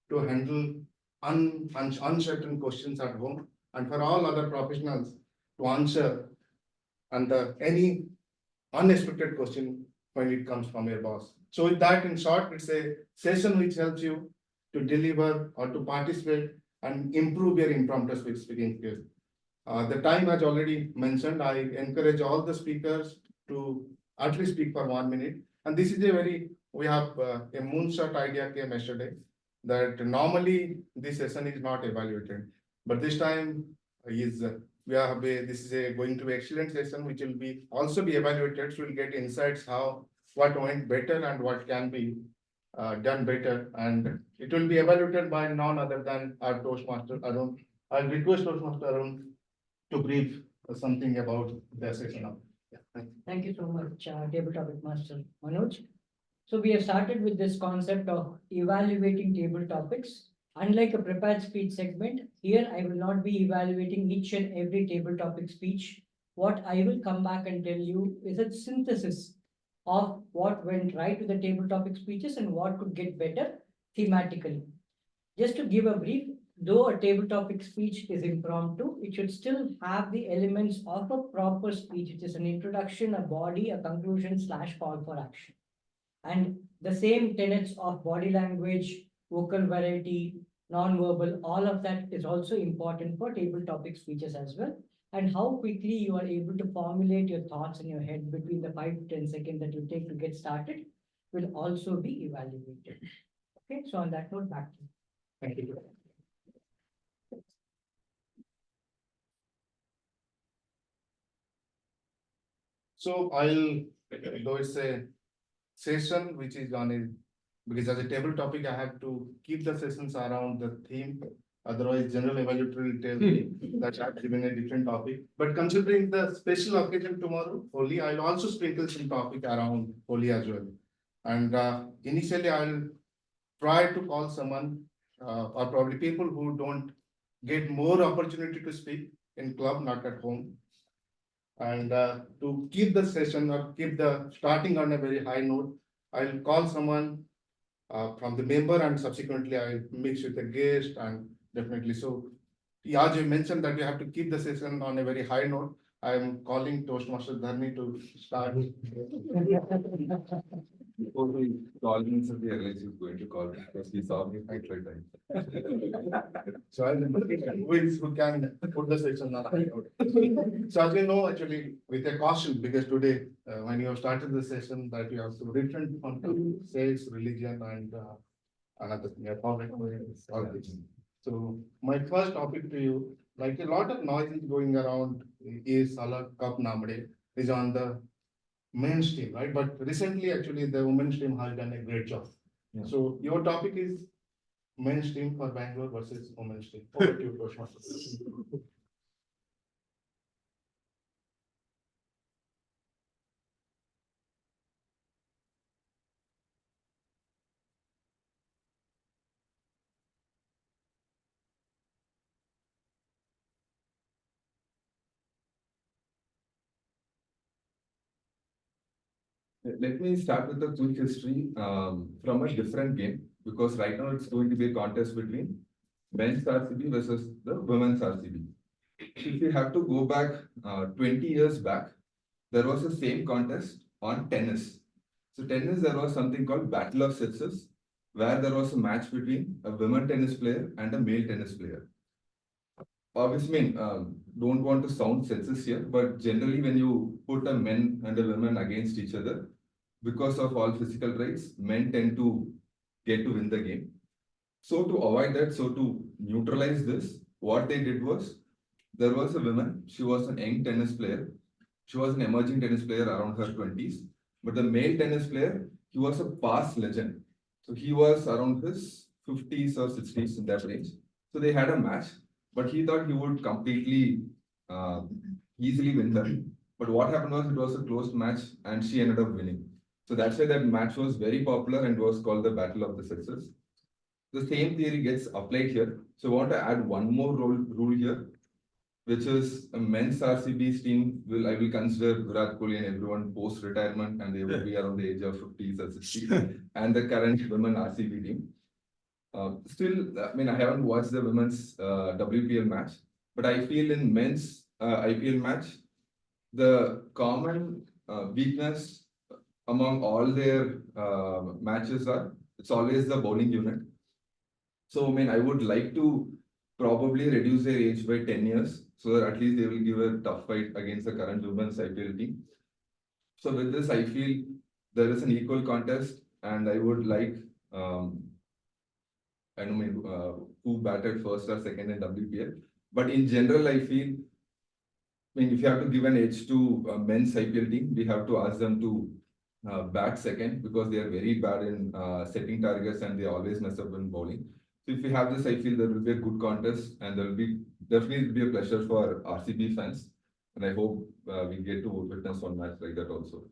S5: to handle uncertain questions at home, and for all other professionals to answer and any unexpected question when it comes from your boss. So with that, in short, it's a session which helps you to deliver or to participate and improve your impromptu speaking skills. The time has already mentioned. I encourage all the speakers to at least speak for 1 minute. And this is we have a moonshot idea came yesterday that normally this session is not evaluated, but this time is this is going to be excellent session which will be also be evaluated. So we'll get insights what went better and what can be done better, and it will be evaluated by none other than our Toastmaster Arun. I'll request Toastmaster Arun to brief something about the session now.
S1: Thank you so much, Table Topic Master Manoj. So we have started with this concept of evaluating table topics. Unlike a prepared speech segment, here I will not be evaluating each and every table topic speech. What I will come back and tell you is a synthesis of what went right with the table topic speeches and what could get better thematically. Just to give a brief, though a table topic speech is impromptu, it should still have the elements of a proper speech, which is an introduction, a body, a conclusion / call for action. And the same tenets of body language, vocal variety, non-verbal, all of that is also important for table topic speeches as well. And how quickly you are able to formulate your thoughts in your head between the 5 to 10 seconds that you take to get started will also be evaluated. Okay, so on that note, back to you.
S5: Thank you. So though it's a session which is on because as a table topic, I have to keep the sessions around the theme. Otherwise, general evaluator will tell me that I've given a different topic. But considering the special occasion tomorrow, Holi, I'll also sprinkle some topic around Holi as well. And initially, I'll try to call someone or probably people who don't get more opportunity to speak in club, not at home. And to keep the session or keep the starting on a very high note, I'll call someone from the member and subsequently I'll mix with the guest and definitely. So as you mentioned that you have to keep the session on a very high note, I am calling Toastmaster Dharni to start.
S2: Before we call me, so the airlines is going to call me because he saw me fight right time.
S5: So I'll who can put the session on a high note. So as you know, actually with a caution, because today when you have started the session that you have to different on sales, religion and another thing, politics. So my first topic to you, like a lot of noise is going around is Salak Cup Namade is on the men's team, right? But recently, actually, the women's team has done a great job.
S2: Yeah.
S5: So your topic is men's team for Bangalore versus women's team. Over to you, Toastmaster.
S2: Let me start with a quick history from a different game, because right now it's going to be a contest between men's RCB versus the women's RCB. If we have to go back 20 years back, there was the same contest on tennis. So tennis, there was something called Battle of Sexes, where there was a match between a women tennis player and a male tennis player. Obviously, don't want to sound sexist here, but generally when you put a men and a women against each other, because of all physical traits, men tend to get to win the game. So to avoid that, so to neutralize this, what they did was, there was a woman, she was an young tennis player. She was an emerging tennis player around her 20s. But the male tennis player, he was a past legend. So he was around his 50s or 60s in that range. So they had a match, but he thought he would completely easily win her. But what happened was, it was a close match and she ended up winning. So that's why that match was very popular and was called the Battle of the Sexes. The same theory gets applied here. So I want to add one more rule here, which is a men's RCB's team I will consider Virat Kohli and everyone post-retirement, and they will be around the age of 50s or 60s, and the current women RCB team. Still, I mean, I haven't watched the women's WPL match, but I feel in men's IPL match, the common weakness among all their matches it's always the bowling unit. So, I mean, I would like to probably reduce their age by 10 years, so that at least they will give a tough fight against the current women's IPL team. So with this, I feel there is an equal contest, and I would like, I don't mean who batted first or second in WPL. But in general, I feel, I mean, if you have to give an edge to a men's IPL team, we have to ask them to bat second, because they are very bad in setting targets and they always mess up in bowling. So if we have this, I feel there will be a good contest, and there will be definitely be a pleasure for RCB fans. And I hope we get to witness one match like that also.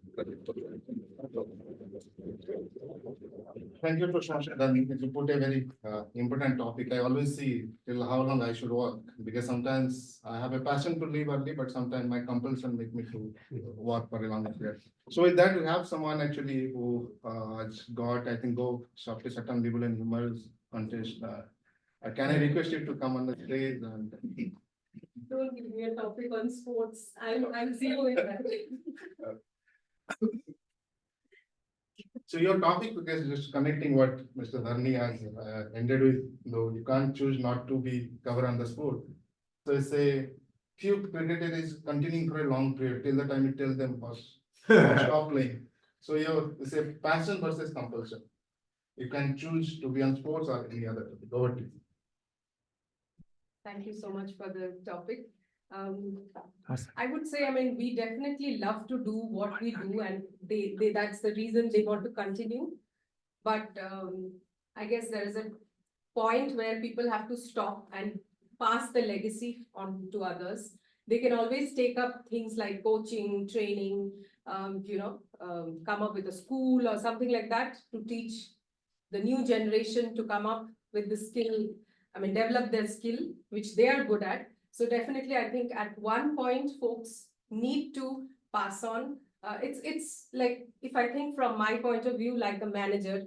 S5: Thank you, Toshmaster. You put a very important topic. I always see till how long I should work, because sometimes I have a passion to leave early, but sometimes my compulsion make me to work for a longer period. So with that, we have someone actually who has got, I think, go Shopee Satam Libel and Humors contest. Can I request you to come on the stage and
S8: Don't give me a topic on sports. I'm zero in that.
S5: So your topic, because just connecting what Mr. Dharni has ended with, though you can't choose not to be covered on the sport. So it's a few cricketers continuing for a long period till the time you tell them stop playing. So it's a passion versus compulsion. You can choose to be on sports or any other topic. Over to you.
S8: Thank you so much for the topic. I would say, I mean, we definitely love to do what we do, and that's the reason they want to continue. But I guess there is a point where people have to stop and pass the legacy on to others. They can always take up things like coaching, training, come up with a school or something like that to teach the new generation to come up with the skill, I mean, develop their skill, which they are good at. So definitely, I think at one point, folks need to pass on. It's like, if I think from my point of view, like a manager,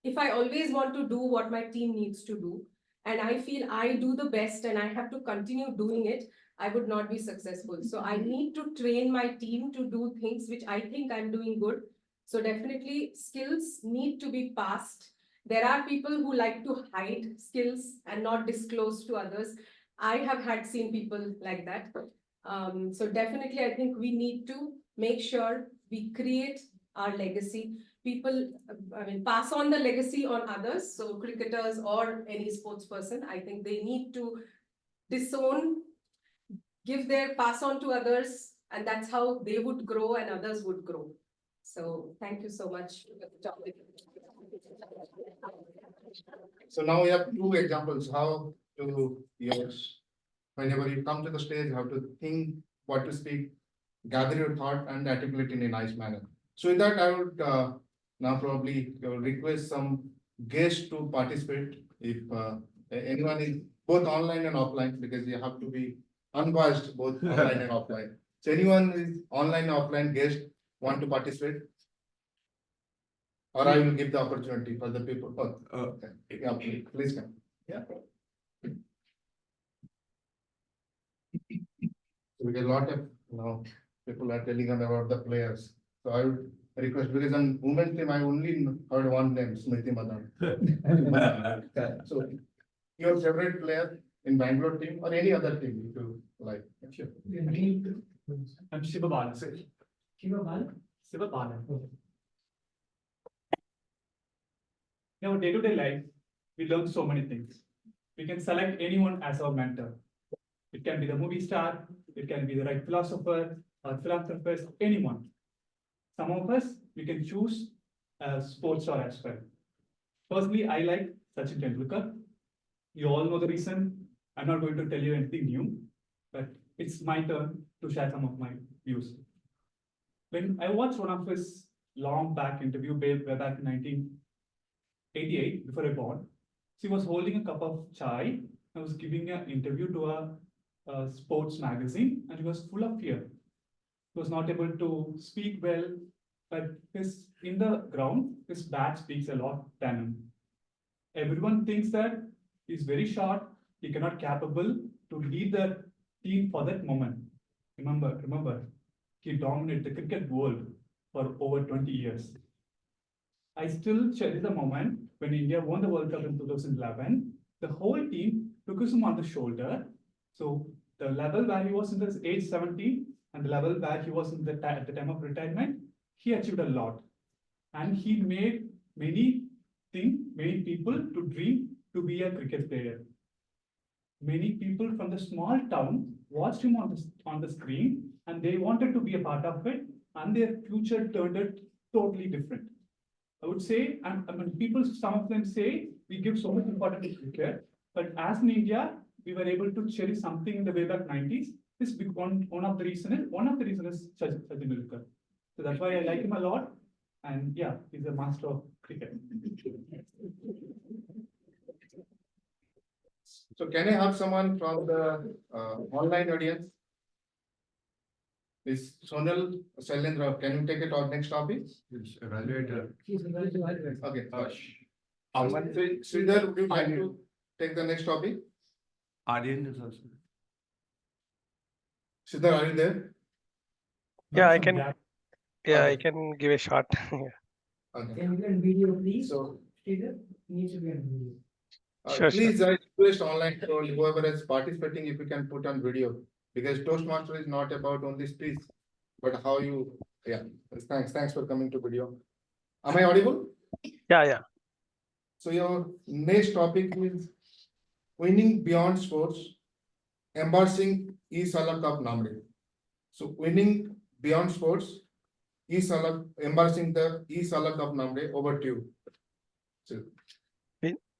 S8: if I always want to do what my team needs to do, and I feel I do the best and I have to continue doing it, I would not be successful. So I need to train my team to do things which I think I'm doing good. So definitely skills need to be passed. There are people who like to hide skills and not disclose to others. I have seen people like that. So definitely, I think we need to make sure we create our legacy. People, I mean, pass on the legacy on others. So cricketers or any sports person, I think they need to disown, pass on to others, and that's how they would grow and others would grow. So thank you so much for the topic.
S5: So now we have two examples how to use, whenever you come to the stage, how to think, what to speak, gather your thought and articulate in a nice manner. So with that, I would now probably request some guests to participate. If anyone is both online and offline, because you have to be unbiased both online and offline. So anyone is online and offline guest want to participate? Or I will give the opportunity for the people. Okay. Yeah, please come. Yeah. We get a lot of, people are telling us about the players. So I would request, because on women's team, I only heard one name, Smriti Madan. So your favorite player in Bangalore team or any other team if you like? Sure.
S3: I'm Shiva Balan. Shiva Balan? Shiva Balan. In our day-to-day life, we learn so many things. We can select anyone as our mentor. It can be the movie star, it can be the right philosopher or philanthropist, anyone. Some of us, we can choose a sports star as well. Personally, I like Sachin Tendulkar. You all know the reason. I'm not going to tell you anything new, but it's my turn to share some of my views. When I watched one of his long back interview way back in 1988, before I born, he was holding a cup of chai. I was giving an interview to a sports magazine, and he was full of fear. He was not able to speak well, but in the ground, his bat speaks a lot than him. Everyone thinks that he's very short, he cannot capable to lead the team for that moment. Remember, he dominated the cricket world for over 20 years. I still cherish the moment when India won the World Cup in 2011. The whole team took him on the shoulder. So the level where he was in this age 17 and the level where he was in at the time of retirement, he achieved a lot. And he made many people to dream to be a cricket player. Many people from the small town watched him on the screen and they wanted to be a part of it, and their future turned out totally different. I would say, some of them say we give so much importance to cricket, but as in India, we were able to cherish something in the way back 90s. This one of the reasons is Sachin Tendulkar. So that's why I like him a lot. And yeah, he's a master of cricket.
S5: So can I have someone from the online audience? Is Sonal Sailendra, can you take it on next topic? Evaluator. Okay. Sridhar, would you like to take the next topic?
S22: Aryan is also.
S5: Sridhar, are you there?
S10: Yeah, I can. Yeah, I can give a shot.
S5: Okay.
S1: Can you be on video, please? So, Sridhar, needs to be on video.
S10: Sure,
S5: Please, I request online for whoever is participating, if you can put on video, because Toastmaster is not about only speech, but how you, yeah, thanks for coming to video. Am I audible?
S10: Yeah.
S5: So your next topic is winning beyond sports, embarrassing E-Salah Cup Namre. So winning beyond sports, embarrassing the E-Salah Cup Namre, over to you. So,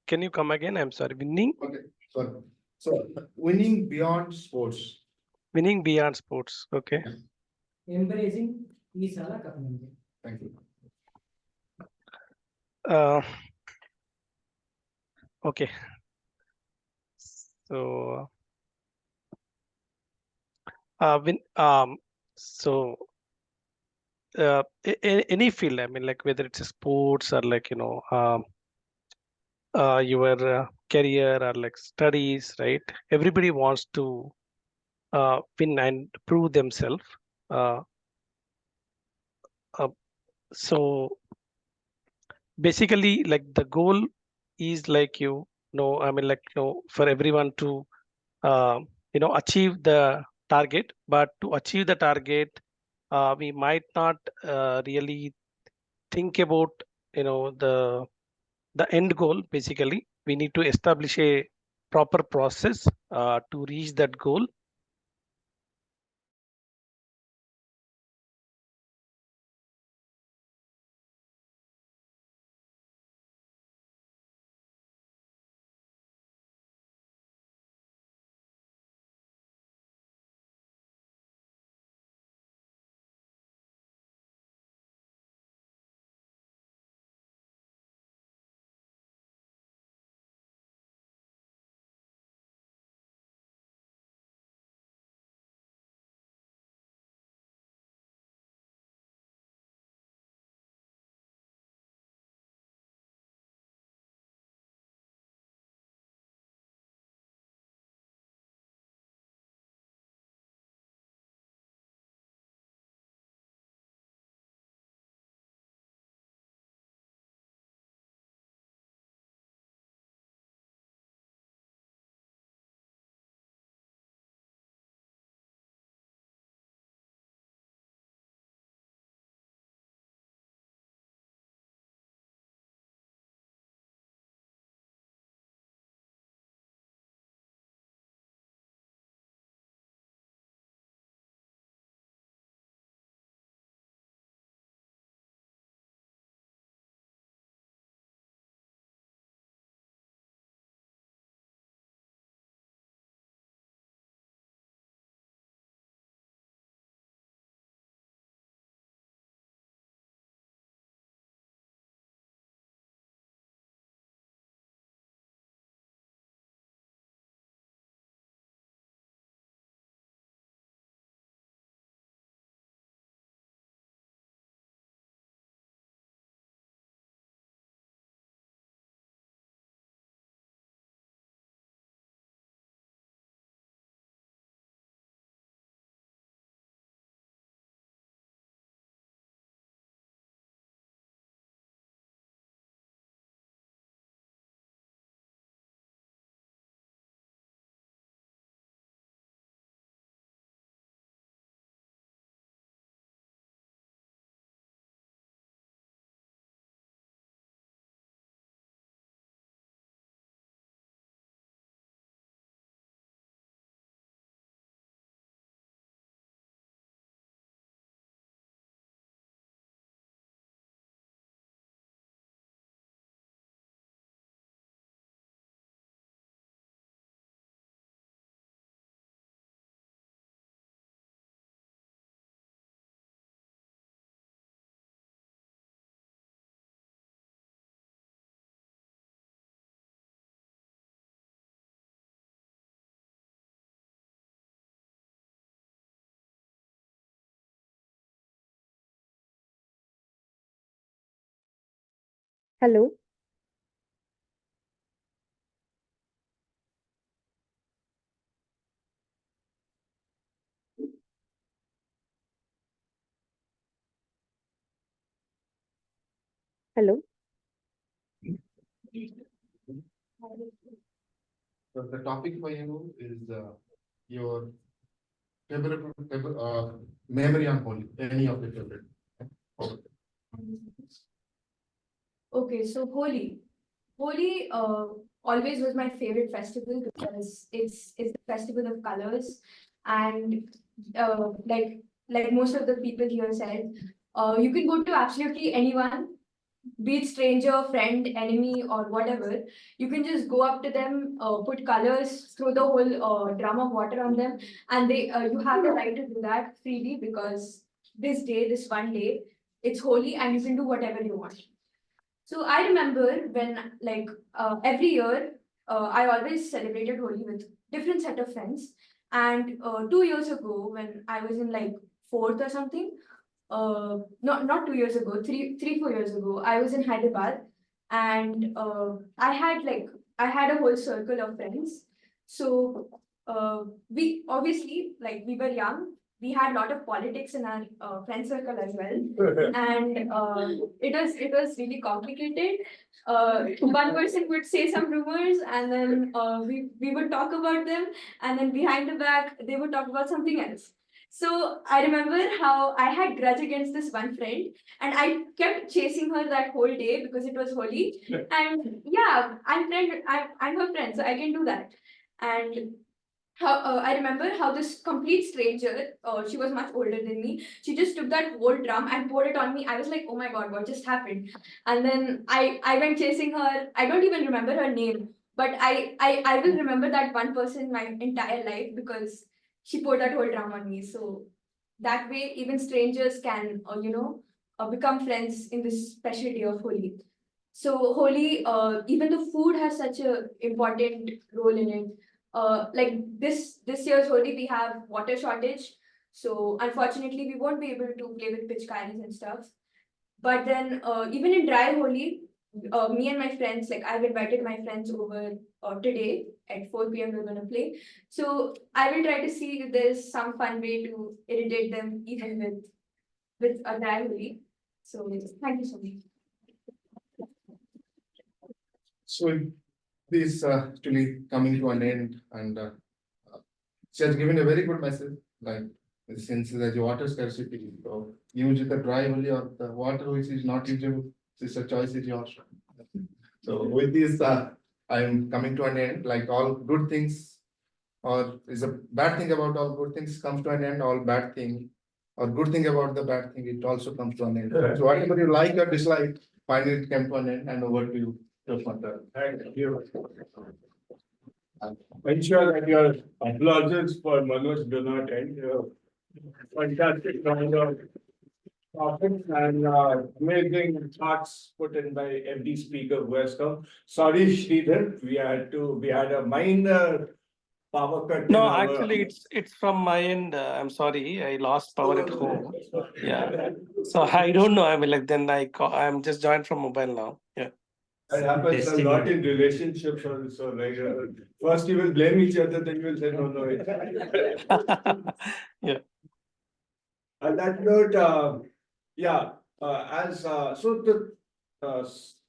S10: Can you come again? I'm sorry. Winning?
S5: okay, sorry. So winning beyond sports.
S10: Winning beyond sports. Okay.
S1: Embracing E-Salah Cup Namre.
S5: Thank you.
S10: Okay. So, any field, I mean, like whether it's a sports or like, your career or like studies, right? Everybody wants to win and prove themselves. So basically, like the goal is like for everyone to achieve the target, but to achieve the target, we might not really think about the end goal. Basically, we need to establish a proper process to reach that goal.
S11: Hello. Hello.
S5: So the topic for you is your memory on Holi, any of the favorite.
S4: Okay, so Holi. Holi always was my favorite festival because it's the festival of colors, and like most of the people here said, you can go to absolutely anyone, be it stranger, friend, enemy, or whatever. You can just go up to them, put colors, throw the whole drum of water on them, and you have the right to do that freely because this one day, it's holy and you can do whatever you want. So I remember when every year I always celebrated Holi with different set of friends. And 2 years ago, when I was in like fourth or something, not 2 years ago, 4 years ago, I was in Hyderabad, and I had a whole circle of friends. So we obviously, like, we were young. We had a lot of politics in our friend circle as well, and it was really complicated. One person would say some rumors, and then we would talk about them, and then behind the back they would talk about something else. So I remember how I had grudge against this one friend, and I kept chasing her that whole day because it was Holi. And yeah, I'm her friend, so I can do that. And how I remember how this complete stranger, she was much older than me. She just took that whole drum and poured it on me. I was like, oh my god, what just happened? And then I went chasing her. I don't even remember her name, but I will remember that one person my entire life because she poured that whole drum on me. So that way, even strangers can become friends in this special day of Holi. So Holi, even the food has such a important role in it. Like this year's Holi, we have water shortage. So unfortunately, we won't be able to play with pitchkaris and stuff. But then even in dry Holi, me and my friends, like I've invited my friends over today at 4 p.m. we're gonna play. So I will try to see if there's some fun way to irritate them even with a dry Holi. So thank you so much.
S5: So this actually coming to an end, and she has given a very good message, like since there's water scarcity, so use the dry only or the water which is not usable, it's a choice is yours. So with this, I'm coming to an end, like all good things, or is a bad thing about all good things comes to an end, all bad thing, or good thing about the bad thing, it also comes to an end. So whatever you like or dislike, finally it came to an end, and over to you.
S21: Thank you. Ensure that your applauses for Manoj do not end. Fantastic round of topics and amazing thoughts put in by every speaker who has come. Sorry, Sridhar, we had a minor power cut.
S10: No, actually, it's from my end. I'm sorry, I lost power at home. Yeah, so I don't know. I mean, like then I'm just joined from mobile now. Yeah.
S21: It happens a lot in relationships also, like, first you will blame each other, then you will say, no.
S10: Yeah.
S21: On that note,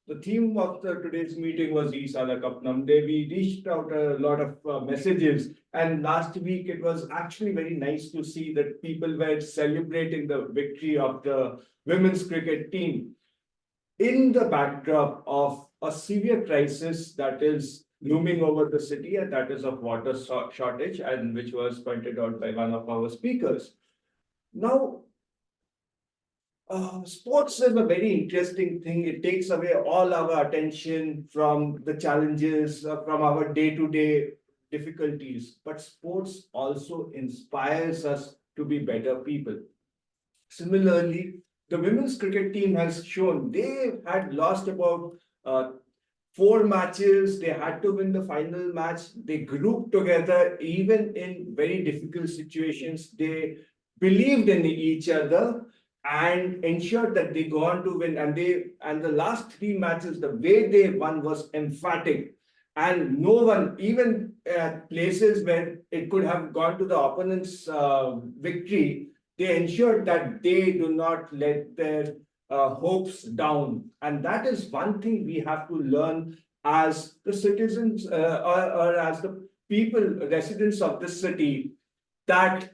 S21: the theme of today's meeting was Isala Kapnam Day. We reached out a lot of messages, and last week it was actually very nice to see that people were celebrating the victory of the women's cricket team in the backdrop of a severe crisis that is looming over the city, and that is of water shortage, and which was pointed out by one of our speakers. Now, sports is a very interesting thing. It takes away all our attention from the challenges, from our day-to-day difficulties, but sports also inspires us to be better people. Similarly, the women's cricket team has shown they had lost about 4 matches. They had to win the final match. They grouped together, even in very difficult situations. They believed in each other,
S13: and ensured that they go on to win. And the last 3 matches, the way they won was emphatic. And no one, even places where it could have gone to the opponent's victory, they ensured that they do not let their hopes down. And that is one thing we have to learn as the citizens or as the people, residents of this city, that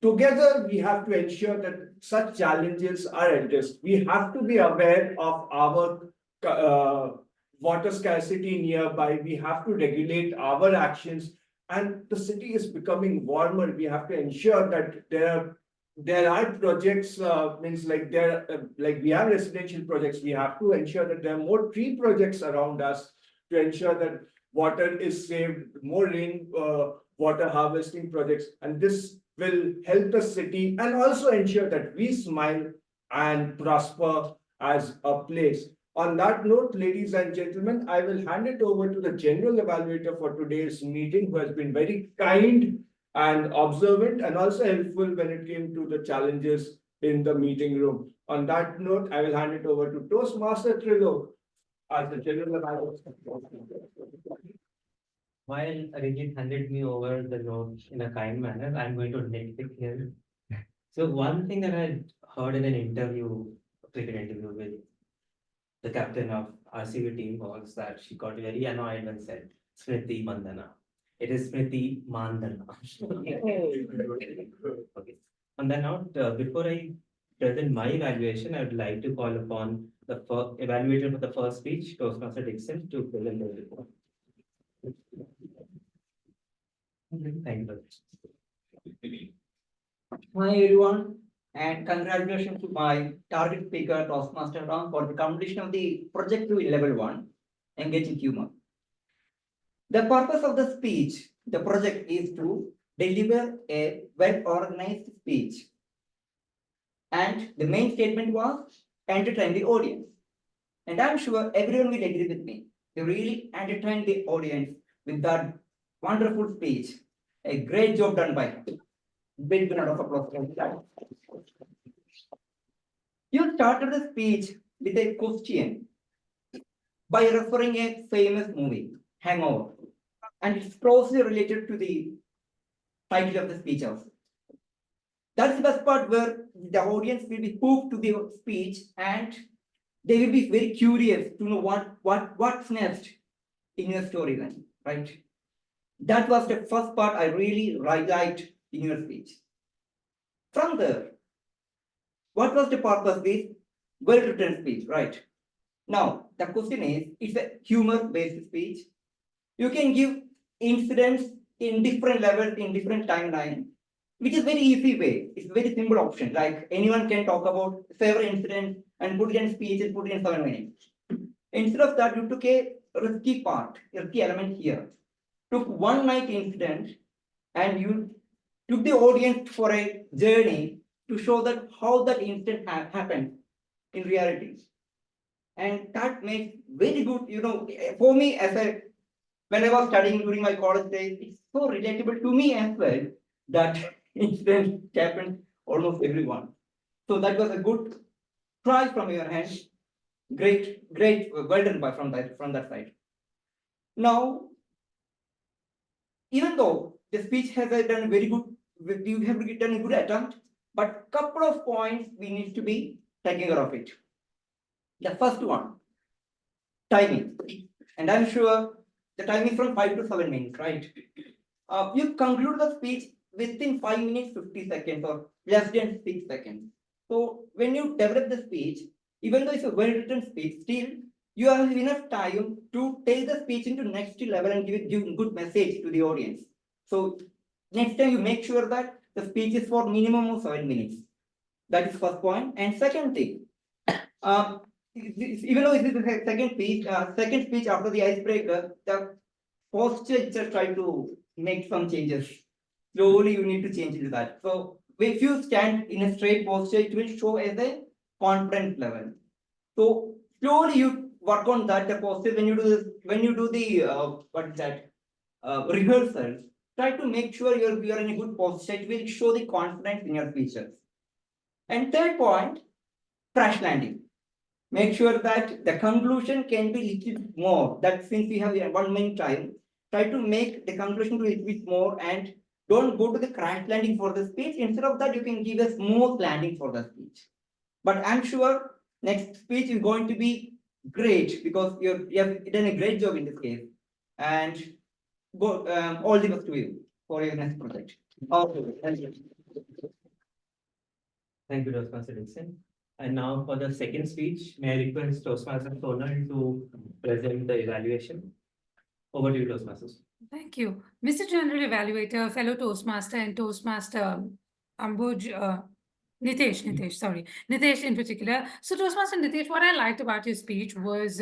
S13: together we have to ensure that such challenges are addressed. We have to be aware of our water scarcity nearby. We have to regulate our actions. And the city is becoming warmer. We have to ensure that there are projects, like we have residential projects. We have to ensure that there are more tree projects around us to ensure that water is saved, more rain water harvesting projects. And this will help the city and also ensure that we smile and prosper as a place. On that note, ladies and gentlemen, I will hand it over to the general evaluator for today's meeting, who has been very kind and observant and also helpful when it came to the challenges in the meeting room. On that note, I will hand it over to Toastmaster Trilok as the general evaluator.
S14: While Arijit handed me over the note in a kind manner, I'm going to nitpick here. So one thing that I heard in an interview, cricket interview with the captain of RCB team, was that she got very annoyed when said Smriti Mandana. It is Smriti Mandana. Okay. On that note, before I present my evaluation, I would like to call upon the evaluator for the first speech, Toastmaster Dixon, to present the report. Thank you.
S18: Hi everyone, and congratulations to my target speaker, Toastmaster Ram, for the completion of the project to level 1, engaging humor. The purpose of the speech, the project, is to deliver a well-organized speech. And the main statement was entertain the audience. And I'm sure everyone will agree with me. They really entertained the audience with that wonderful speech. A great job done by him. Big round of applause for that. You started the speech with a question by referring a famous movie, Hangover, and it's closely related to the title of the speech also. That's the best part, where the audience will be hooked to the speech and they will be very curious to know what's next in your storyline, right? That was the first part I really liked in your speech. From there, what was the purpose of this well-written speech, right? Now, the question is, it's a humor-based speech. You can give incidents in different levels, in different timeline, which is very easy way. It's a very simple option. Like anyone can talk about several incidents and put it in speech and put it in 7 minutes. Instead of that, you took a risky element here. Took one night incident and you took the audience for a journey to show that how that incident happened in reality. And that makes very good, for me when I was studying during my college days, it's so relatable to me as well that incident happened almost everyone. So that was a good try from your hand. Great, well done from that side. Now, even though the speech has done very good, you have done a good attempt, but couple of points we need to be taking care of it. The first one, timing. And I'm sure the timing from 5 to 7 minutes, right? You conclude the speech within 5 minutes, 50 seconds or less than 6 seconds. So when you develop the speech, even though it's a well-written speech, still you have enough time to take the speech into next level and give a good message to the audience. So next time you make sure that the speech is for minimum of 7 minutes. That is first point. And second thing, even though this is the second speech after the icebreaker, the posture just try to make some changes. Slowly you need to change into that. So if you stand in a straight posture, it will show as a confidence level. So slowly you work on that posture when you do this, when you do the rehearsal. Try to make sure you're in a good posture. It will show the confidence in your speeches. And third point, crash landing. Make sure that the conclusion can be little more. That since we have 1 minute time, try to make the conclusion to a little bit more and don't go to the crash landing for the speech. Instead of that, you can give a smooth landing for the speech. But I'm sure next speech is going to be great because you have done a great job in this case. And go all the best to you for your next project. Okay, thank you.
S14: Thank you, Toastmaster Dixon. And now for the second speech, may I request Toastmaster Sonal to present the evaluation. Over to you, Toastmasters.
S20: Thank you. Mr. General Evaluator, fellow Toastmaster and Toastmaster Ambuj, Nitesh in particular. So Toastmaster Nitesh, what I liked about your speech was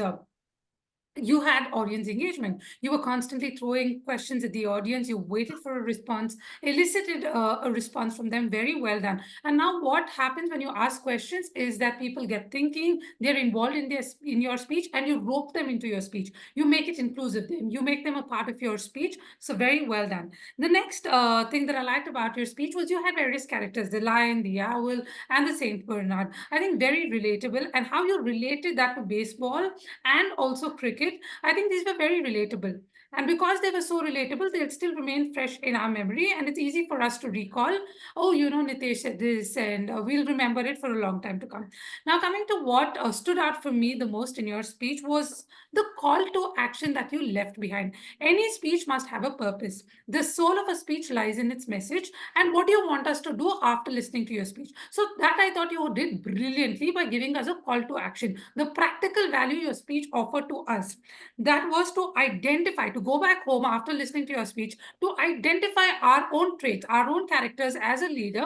S20: you had audience engagement. You were constantly throwing questions at the audience. You waited for a response, elicited a response from them. Very well done. And now what happens when you ask questions is that people get thinking, they're involved in your speech, and you rope them into your speech. You make it inclusive. You make them a part of your speech. So very well done. The next thing that I liked about your speech was you had various characters, the lion, the owl, and the Saint Bernard. I think very relatable, and how you related that to baseball and also cricket. I think these were very relatable. And because they were so relatable, they'll still remain fresh in our memory. And it's easy for us to recall, oh, Nitesh said this, and we'll remember it for a long time to come. Now, coming to what stood out for me the most in your speech was the call to action that you left behind. Any speech must have a purpose. The soul of a speech lies in its message. And what do you want us to do after listening to your speech? So that I thought you did brilliantly by giving us a call to action. The practical value your speech offered to us, that was to identify, to go back home after listening to your speech, to identify our own traits, our own characters as a leader,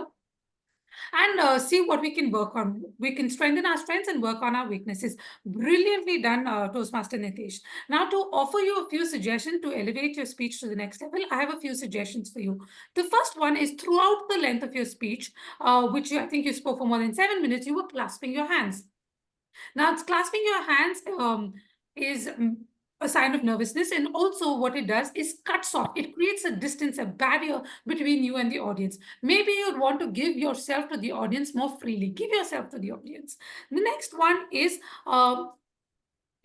S20: and see what we can work on. We can strengthen our strengths and work on our weaknesses. Brilliantly done, Toastmaster Nitesh. Now, to offer you a few suggestions to elevate your speech to the next level, I have a few suggestions for you. The first one is throughout the length of your speech, which I think you spoke for more than 7 minutes, you were clasping your hands. Now, it's clasping your hands is a sign of nervousness, and also what it does is cuts off. It creates a distance, a barrier between you and the audience. Maybe you'd want to give yourself to the audience more freely. Give yourself to the audience. The next one is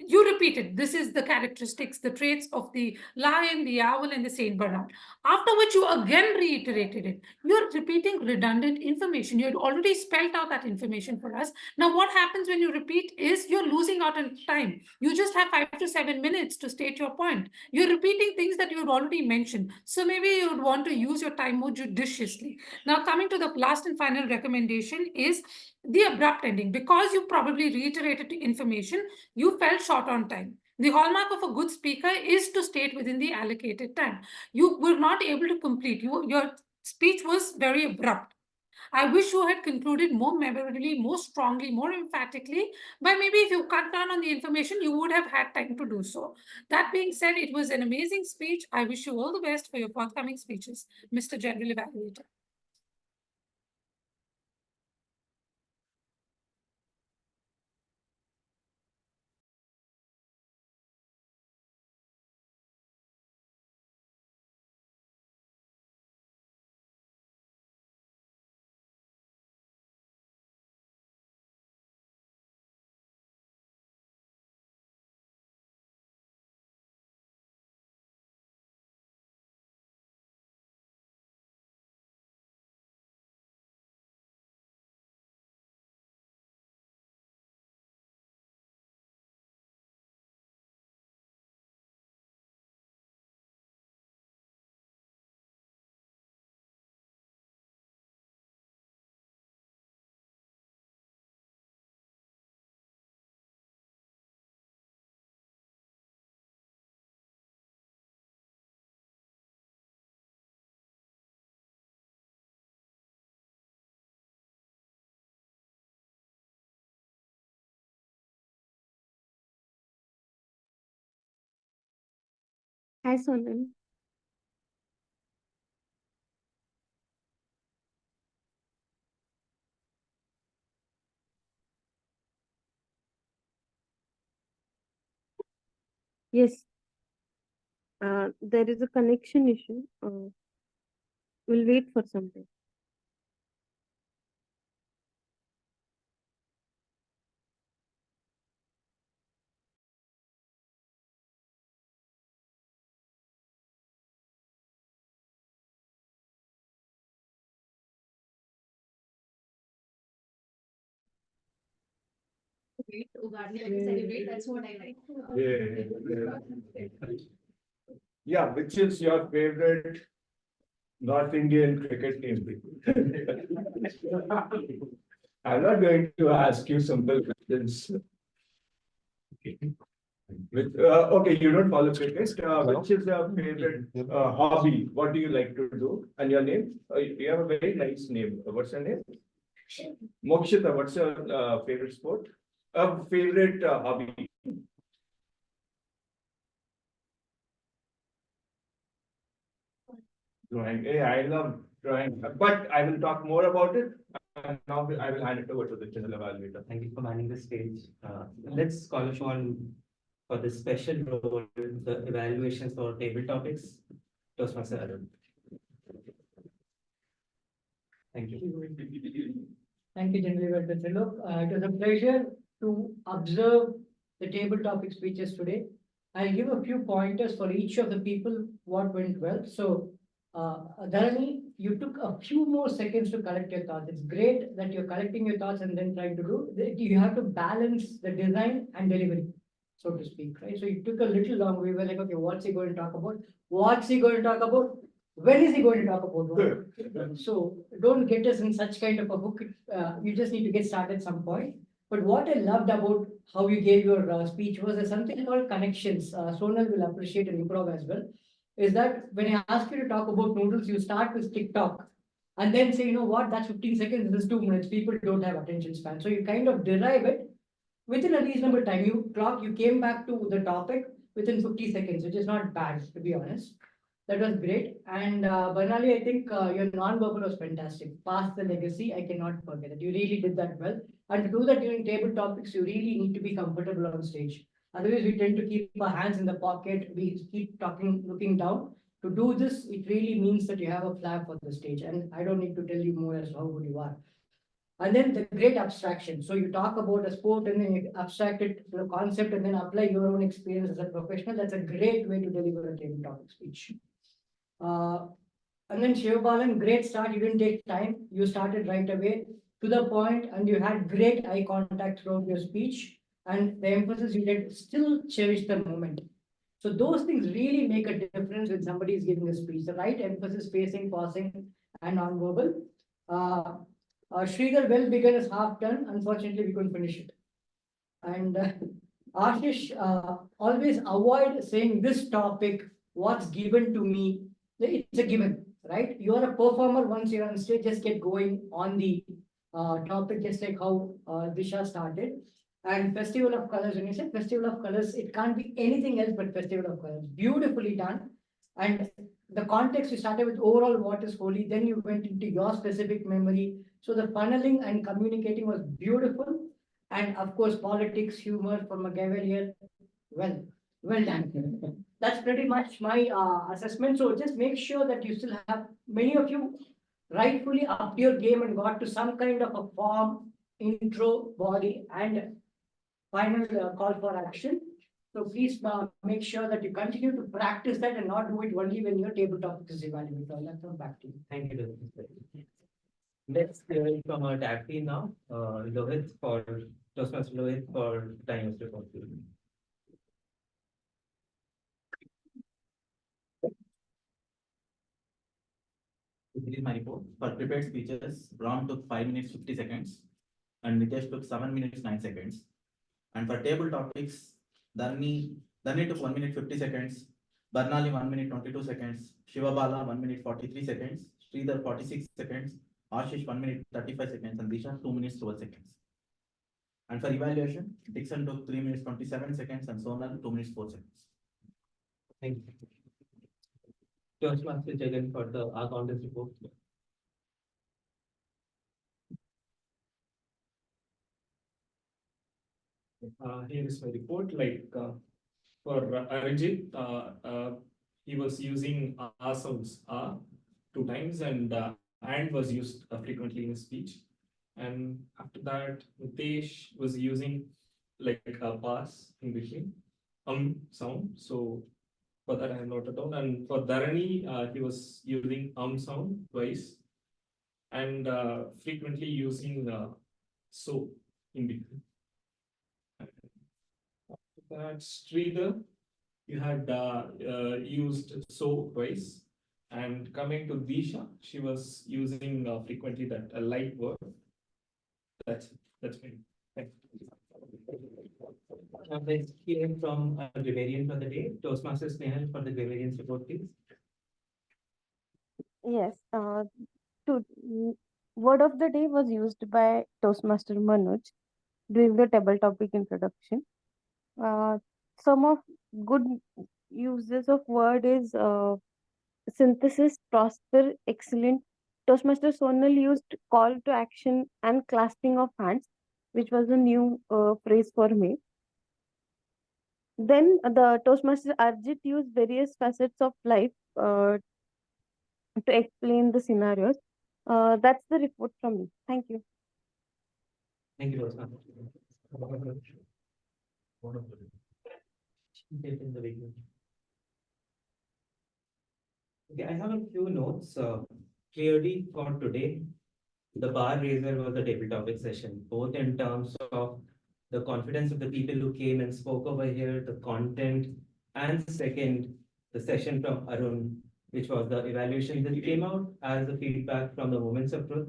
S20: you repeated, this is the characteristics, the traits of the lion, the owl, and the Saint Bernard. After which you again reiterated it. You're repeating redundant information. You had already spelled out that information for us. Now, what happens when you repeat is you're losing out on time. You just have 5 to 7 minutes to state your point. You're repeating things that you had already mentioned. So maybe you would want to use your time more judiciously. Now, coming to the last and final recommendation is the abrupt ending. Because you probably reiterated the information, you fell short on time. The hallmark of a good speaker is to state within the allocated time. You were not able to complete. Your speech was very abrupt. I wish you had concluded more memorably, more strongly, more emphatically. But maybe if you cut down on the information, you would have had time to do so. That being said, it was an amazing speech. I wish you all the best for your forthcoming speeches, Mr. General Evaluator.
S11: Hi, Sonal. Yes, there is a connection issue. We'll wait for some time.
S4: celebrate. Ugadi that we celebrate. That's what I like.
S13: Yeah, which is your favorite North Indian cricket team? I'm not going to ask you simple questions. Okay, you don't follow cricket. Which is your favorite hobby? What do you like to do? And your name? You have a very nice name. What's your name? Mokshita, what's your favorite sport? Favorite hobby? Drawing. Hey, I love drawing, but I will talk more about it. And now I will hand it over to the general evaluator.
S14: Thank you for manning the stage. Let's call upon for the special role, the evaluations for table topics. Toastmaster Arun. Thank you.
S1: Thank you, General Evaluator Trilok. It was a pleasure to observe the table topic speeches today. I'll give a few pointers for each of the people what went well. So, Dharani, you took a few more seconds to collect your thoughts. It's great that you're collecting your thoughts and then trying to do. You have to balance the design and delivery, so to speak, right? So you took a little long. We were like, okay, what's he going to talk about? What's he going to talk about? When is he going to talk about what? So don't get us in such kind of a book. You just need to get started at some point. But what I loved about how you gave your speech was there's something called connections. Sonal will appreciate and improv as well. Is that when I ask you to talk about noodles, you start with TikTok and then say, you know what, that's 15 seconds, this is 2 minutes. People don't have attention span. So you kind of derive it within a reasonable time. You came back to the topic within 50 seconds, which is not bad, to be honest. That was great. And Barnali, I think your non-verbal was fantastic. Pass the legacy, I cannot forget it. You really did that well. And to do that during table topics, you really need to be comfortable on stage. Otherwise, we tend to keep our hands in the pocket. We keep talking, looking down. To do this, it really means that you have a flag for the stage. And I don't need to tell you more as to how good you are. And then the great abstraction. So you talk about a sport and then you abstract it to a concept and then apply your own experience as a professional. That's a great way to deliver a table topic speech. And then Shivabalan, great start. You didn't take time. You started right away to the point and you had great eye contact throughout your speech. And the emphasis you did still cherish the moment. So those things really make a difference when somebody is giving a speech. The right emphasis, pacing, pausing, and non-verbal. Sridhar well begun is half done. Unfortunately, we couldn't finish it. And Ashish, always avoid saying this topic, what's given to me. It's a given, right? You are a performer once you're on stage, just get going on the topic, just like how Disha started. And Festival of Colors, when you said Festival of Colors, it can't be anything else but Festival of Colors. Beautifully done. And the context, you started with overall what is holy, then you went into your specific memory. So the funneling and communicating was beautiful. And of course, politics, humor from McGavalier, well done. That's pretty much my assessment. So just make sure that you still have, many of you rightfully upped your game and got to some kind of a form, intro, body, and final call for action. So please make sure that you continue to practice that and not do it only when your table topic is evaluated. I'll come back to you.
S14: Thank you. Let's hear from our tag team now. Lohit for Toastmaster Lohit for time report. This is my report. For prepared speeches, Ron took 5 minutes 50 seconds, and Nitesh took 7 minutes 9 seconds. And for table topics, Dharani took 1 minute 50 seconds, Barnali 1 minute 22 seconds, Shivabala 1 minute 43 seconds, Sridhar 46 seconds, Ashish 1 minute 35 seconds, and Disha 2 minutes 12 seconds. And for evaluation, Dixon took 3 minutes 27 seconds, and Sonal 2 minutes 4 seconds. Thank you. Toastmaster Jagan for the our contest report.
S16: Here is my report. For Arijit, he was using sounds 2 times and was used frequently in his speech. And after that, Nitesh was using like a pass in between sound. So for that I have noted down. And for Dharani, he was using sound twice and frequently using so in between. Sridhar, you had used so twice. And coming to Disha, she was using frequently that a light word. That's me. Thank you.
S14: This came from a grammarian for the day. Toastmasters Snehal for the grammarians report, please.
S11: Yes, word of the day was used by Toastmaster Manoj during the table topic introduction. Some of good uses of word is synthesis, prosper, excellent. Toastmaster Sonal used call to action and clasping of hands, which was a new phrase for me. Then the Toastmaster Arjit used various facets of life to explain the scenarios. That's the report from me. Thank you.
S14: Thank you, Toastmaster. In the beginning. Okay, I have a few notes. Clearly for today, the bar raiser was a table topic session, both in terms of the confidence of the people who came and spoke over here, the content, and second, the session from Arun, which was the evaluation that came out as the feedback from the Moments of Truth.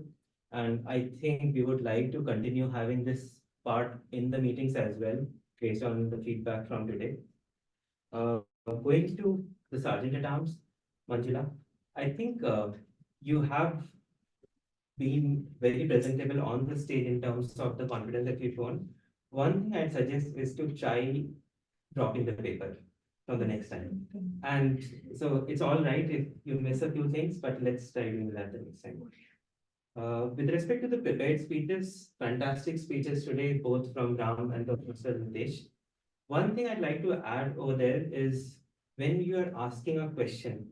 S14: And I think we would like to continue having this part in the meetings as well, based on the feedback from today. Going to the Sergeant at Arms, Manjula, I think you have been very presentable on the stage in terms of the confidence that you've shown. One thing I'd suggest is to try dropping the paper from the next time. And so it's all right if you miss a few things, but let's try doing that the next time. With respect to the prepared speeches, fantastic speeches today, both from Ram and Professor Nitesh. One thing I'd like to add over there is when you are asking a question,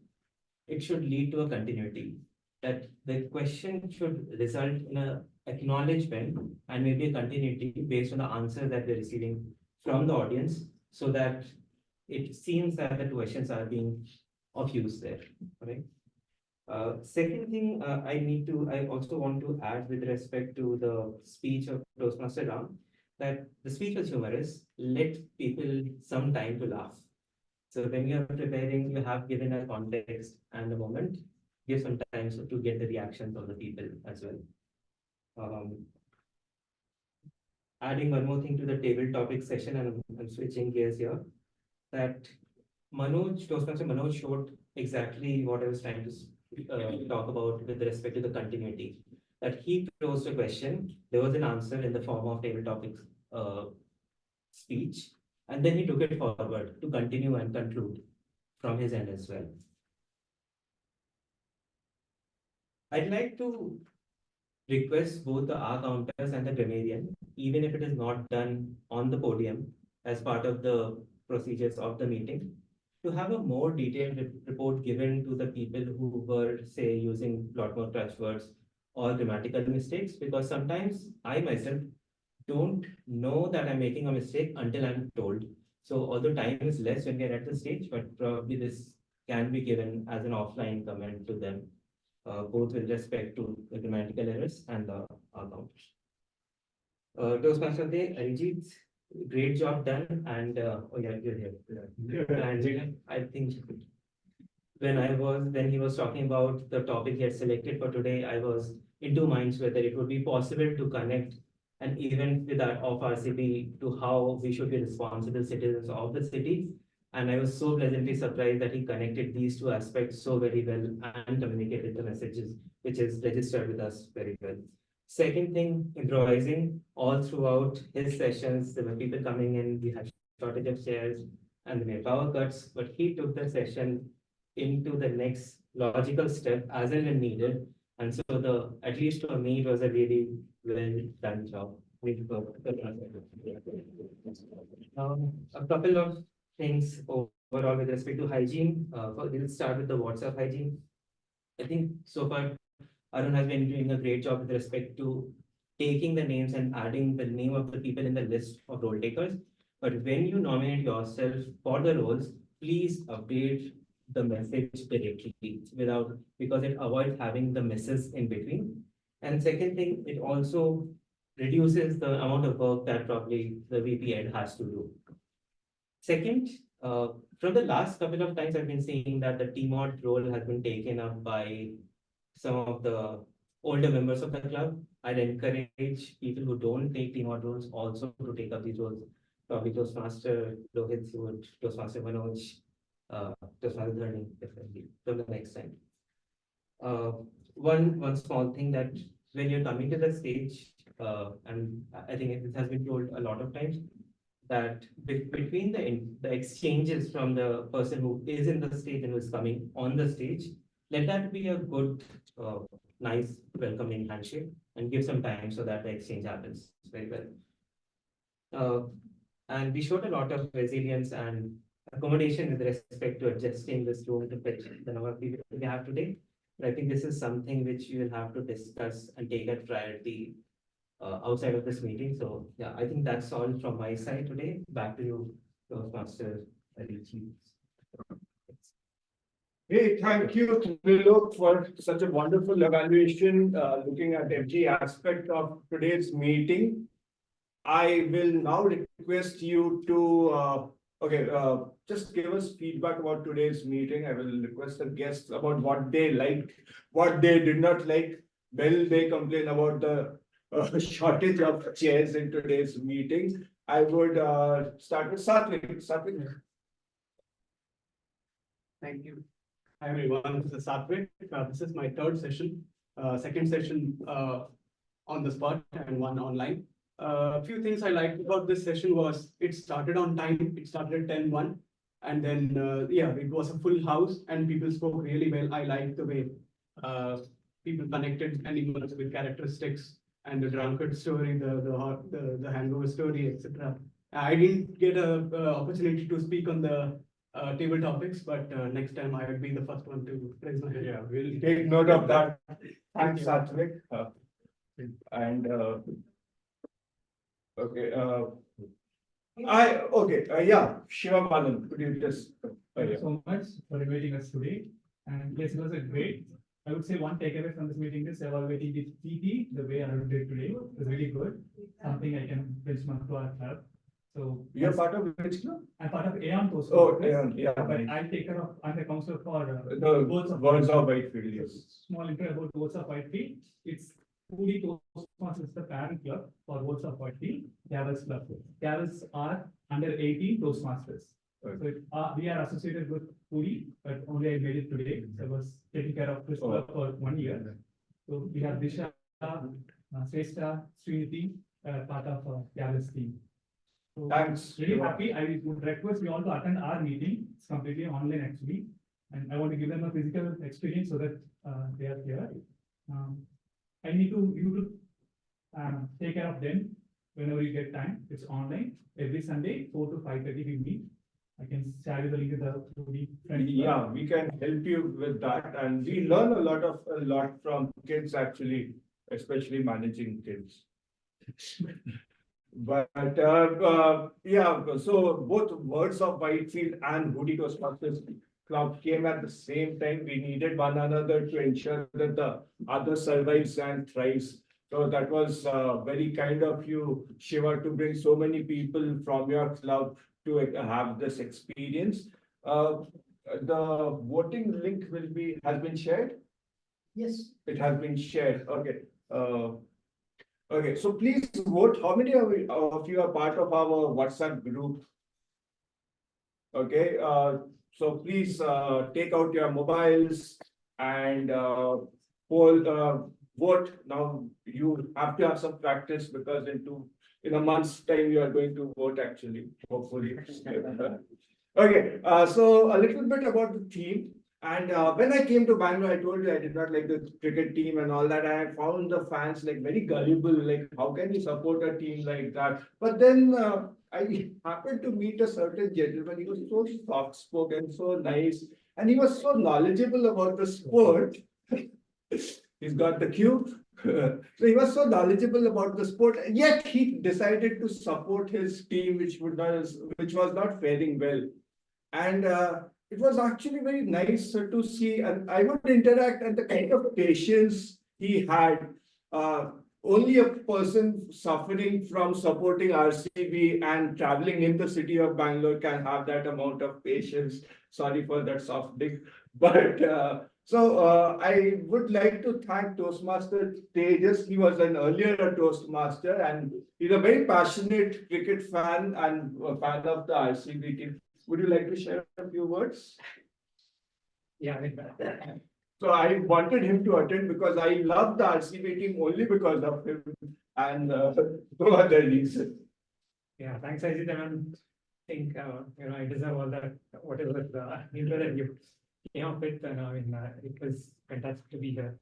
S14: it should lead to a continuity. That the question should result in an acknowledgement and maybe a continuity based on the answer that we're receiving from the audience, so that it seems that the questions are being of use there. Right. Second thing I also want to add with respect to the speech of Toastmaster Ram, that the speech was humorous. Let people some time to laugh. So when you're preparing, you have given a context and a moment, give some time to get the reactions of the people as well. Adding one more thing to the table topic session, and I'm switching gears here, that Toastmaster Manoj showed exactly what I was trying to talk about with respect to the continuity. That he posed a question, there was an answer in the form of table topic speech, and then he took it forward to continue and conclude from his end as well. I'd like to request both the R counters and the grammarian, even if it is not done on the podium as part of the procedures of the meeting, to have a more detailed report given to the people who were, say, using a lot more clutch words or grammatical mistakes, because sometimes I myself don't know that I'm making a mistake until I'm told. So although time is less when we're at the stage, but probably this can be given as an offline comment to them, both with respect to the grammatical errors and the counters. Toastmaster Day, Arijit, great job done, and oh yeah, you're here. And I think when he was talking about the topic he had selected for today, I was in two minds whether it would be possible to connect an event with that of RCB to how we should be responsible citizens of the city. And I was so pleasantly surprised that he connected these two aspects so very well and communicated the messages, which is registered with us very well. Second thing, improvising all throughout his sessions. There were people coming in, we had shortage of chairs and we had power cuts, but he took the session into the next logical step as and when needed. And so at least for me, it was a really well done job. A couple of things overall with respect to hygiene. We'll start with the WhatsApp hygiene. I think so far Arun has been doing a great job with respect to taking the names and adding the name of the people in the list of role takers. But when you nominate yourself for the roles, please update the message directly because it avoids having the misses in between. And second thing, it also reduces the amount of work that probably the VP Ed has to do. Second, from the last couple of times I've been seeing that the TMOD role has been taken up by some of the older members of the club. I'd encourage people who don't take TMOD roles also to take up these roles. Probably Toastmaster Rohit would, Toastmaster Manoj, Toastmaster Dharni, definitely, from the next time. One small thing that when you're coming to the stage, and I think it has been told a lot of times, that between the exchanges from the person who is in the stage and who is coming on the stage, let that be a good, nice, welcoming handshake and give some time so that the exchange happens very well. And we showed a lot of resilience and accommodation with respect to adjusting this room to fit the number of people we have today. But I think this is something which you will have to discuss and take at priority outside of this meeting. So yeah, I think that's all from my side today. Back to you, Toastmaster Arichi.
S13: Hey, thank you, Trilok, for such a wonderful evaluation, looking at every aspect of today's meeting. I will now request you to, just give us feedback about today's meeting. I will request the guests about what they liked, what they did not like. Will they complain about the shortage of chairs in today's meeting? I would start with Satvik. Satvik.
S3: Thank you. Hi everyone, this is Satvik. This is my third session, second session on the spot and one online. A few things I liked about this session was it started on time. It started at 10:01, and then yeah, it was a full house and people spoke really well. I liked the way people connected and emerged with characteristics and the drunkard story, the hangover story, etc. I didn't get a opportunity to speak on the table topics, but next time I will be the first one to raise my hand.
S13: Yeah, we'll take note of that. Thanks, Satvik. And okay, yeah, Shiva Malan, could you just?
S3: Thank you so much for inviting us today. And yes, it was a great. I would say one takeaway from this meeting is evaluating the PT the way I did today was really good. Something I can benchmark to our club. So
S13: you're part of which club?
S3: I'm part of AM Toastmasters.
S13: Oh, AM, yeah.
S3: But I take care of, I'm the counselor for
S13: the Words of Whitefield, yes.
S3: Small intro about Words of Whitefield. It's Puri Toastmasters, the parent club for Words of Whitefield, Gavels Club. Gavels are under 18 Toastmasters. So we are associated with Puri, but only I made it today. So I was taking care of this club for 1 year. So we have Disha, Srestha, Srinidhi, part of Gavels team. So
S13: thanks.
S3: Really happy. I would request you all to attend our meeting. It's completely online actually. And I want to give them a physical experience so that they are here. I need you to take care of them whenever you get time. It's online. Every Sunday, 4 to 5:30 we meet. I can share you the link to the friend.
S13: Yeah, we can help you with that. And we learn a lot from kids actually, especially managing kids. But yeah, so both Words of Whitefield and Hoodie Toastmasters Club came at the same time. We needed one another to ensure that the other survives and thrives. So that was very kind of you, Shiva, to bring so many people from your club to have this experience. The voting link has been shared.
S17: Yes.
S13: It has been shared. Okay. Okay, so please vote. How many of you are part of our WhatsApp group? Okay, so please take out your mobiles and vote. Now you have to have some practice because in a month's time you are going to vote actually, hopefully. Okay, so a little bit about the team. And when I came to Bangalore, I told you I did not like the cricket team and all that. I found the fans like very gullible, like how can you support a team like that? But then I happened to meet a certain gentleman. He was so soft-spoken, so nice, and he was so knowledgeable about the sport. He's got the cue. So he was so knowledgeable about the sport, yet he decided to support his team, which was not faring well. And it was actually very nice to see, and I would interact, and the kind of patience he had. only a person suffering from supporting RCB and traveling in the city of Bangalore can have that amount of patience. Sorry for that soft dig, but I would like to thank Toastmaster Tejas. He was an earlier Toastmaster and he's a very passionate cricket fan and a fan of the RCB team. Would you like to share a few words?
S3: Yeah,
S13: So I wanted him to attend because I love the RCB team only because of him and no other reason.
S3: Yeah, thanks, Ajit. And I think, I deserve all that, whatever the intro that you came up with. And it was fantastic to be here.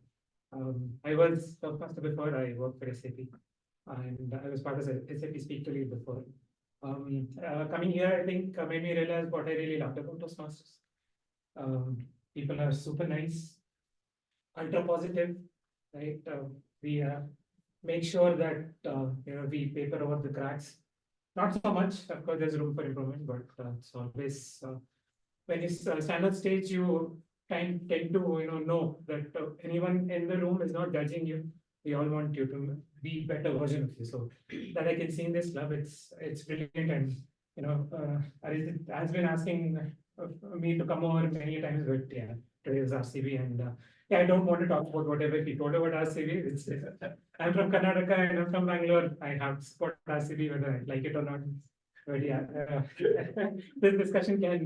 S3: I was Toastmaster before. I worked for SAP and I was part of SAP Speak to Lead before. Coming here, I think made me realize what I really loved about Toastmasters. People are super nice, ultra positive, right? We make sure that we paper over the cracks. Not so much, of course, there's room for improvement, but it's always when you stand on stage, you tend to know that anyone in the room is not judging you. We all want you to be better version of you. So that I can see in this club, it's brilliant, and Arijit has been asking me to come over many times, but yeah, today is RCB, and I don't want to talk about whatever he told about RCB. It's I'm from Karnataka and I'm from Bangalore. I have to support RCB whether I like it or not. But yeah, this discussion can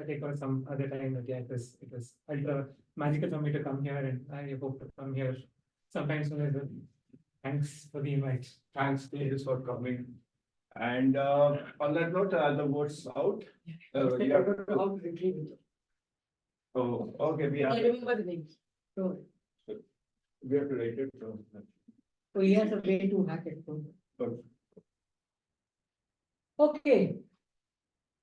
S3: take on some other time. But yeah, it was ultra magical for me to come here, and I hope to come here sometime soon as well. Thanks for the invite.
S13: Thanks, Tejas, for coming. And on that note, the votes out. Oh, okay, we have.
S1: I remember the names. So,
S13: We have to write it. So
S1: he has a way to hack it.
S13: okay.
S1: Okay.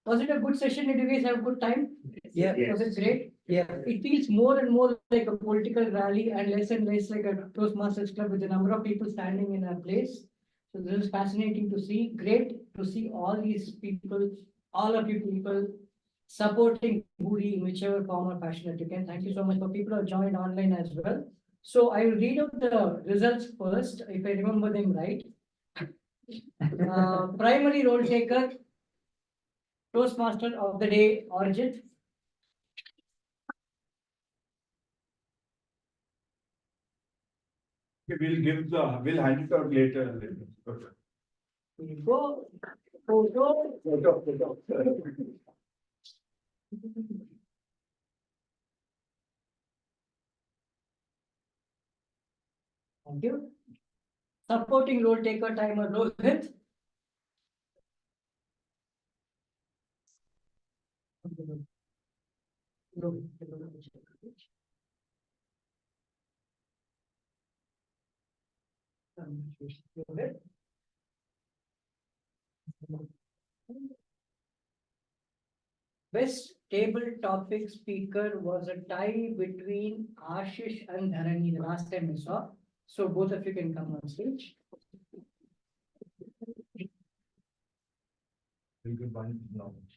S1: Was it a good session? Did you guys have a good time?
S17: Yeah.
S1: Was it great?
S17: Yeah.
S1: It feels more and more like a political rally and less like a Toastmasters club with a number of people standing in a place. So this is fascinating to see. Great to see all these people, all of you people supporting Buri in whichever form or fashion that you can. Thank you so much for people who have joined online as well. So I will read out the results first, if I remember them right. Primary role taker, Toastmaster of the day, Arijit.
S13: We'll hand it out later.
S1: Go, photo. Thank you. Supporting role taker timer, Rohit. Best table topic speaker was a tie between Ashish and Dharani the last time we saw. So both of you can come on stage.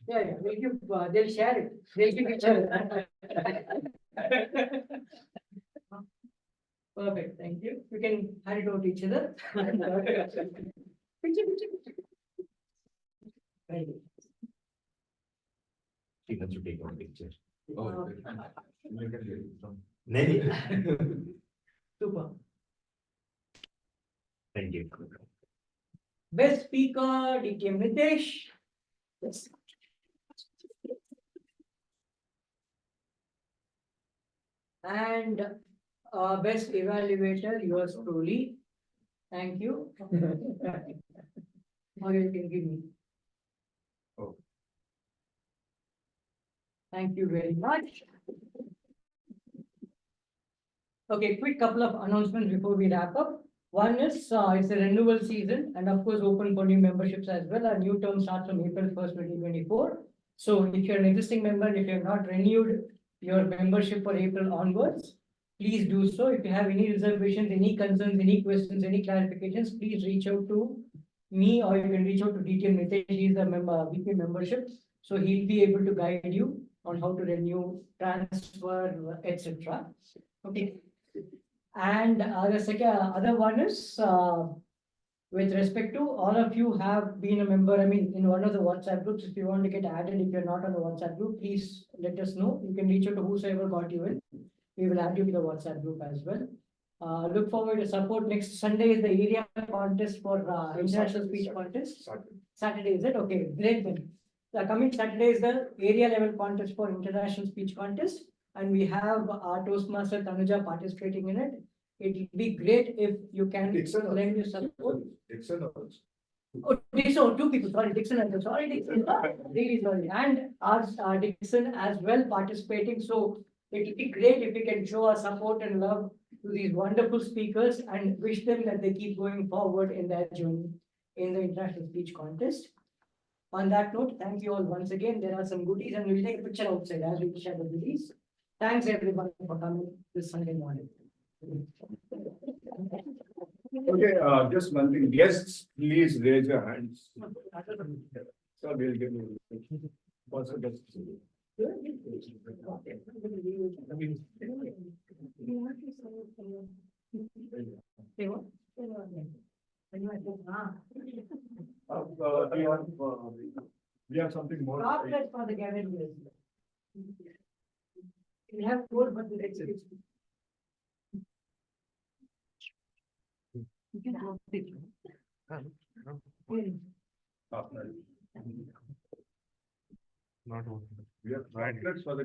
S1: Yeah, we'll give, they'll share it. They'll give each other. Perfect, thank you. We can hand it over to each other. Very good.
S9: She wants to take one picture.
S2: Oh,
S9: Maybe.
S1: Super.
S9: Thank you.
S1: Best speaker, DTM Nitesh. Yes. And best evaluator, yours truly. Thank you. Or you can give me.
S2: Oh.
S1: Thank you very much. Okay, quick couple of announcements before we wrap up. One is, it's a renewal season and of course open for new memberships as well. Our new term starts on April 1st, 2024. So if you're an existing member, if you have not renewed your membership for April onwards, please do so. If you have any reservations, any concerns, any questions, any clarifications, please reach out to me or you can reach out to DTM Nitesh. He's a member, VP membership. So he'll be able to guide you on how to renew, transfer, etc. Okay. And the second, other one is, with respect to all of you have been a member, I mean, in one of the WhatsApp groups, if you want to get added, if you're not on the WhatsApp group, please let us know. You can reach out to whosoever got you in. We will add you to the WhatsApp group as well. Look forward to support. Next Sunday is the area contest for international speech contest. Saturday, is it? Okay, great then. The coming Saturday is the area level contest for international speech contest. And we have our Toastmaster Tanuja participating in it. It would be great if you can lend your support.
S2: Dixon also.
S1: Oh, Dixon, two people, sorry, Dixon and sorry, Dixon, really sorry, and our Dixon as well participating, so it would be great if we can show our support and love to these wonderful speakers and wish them that they keep going forward in their journey in the international speech contest. On that note, thank you all once again. There are some goodies and we'll take a picture outside as we share the goodies. Thanks everyone for coming this Sunday morning.
S21: Okay, just one thing, guests, please raise your hands. So we'll give you. Also, guests. We have something more.
S1: Chocolate for the gathering. We have more, but the next. You can drop it.
S5: Not one. We have right for the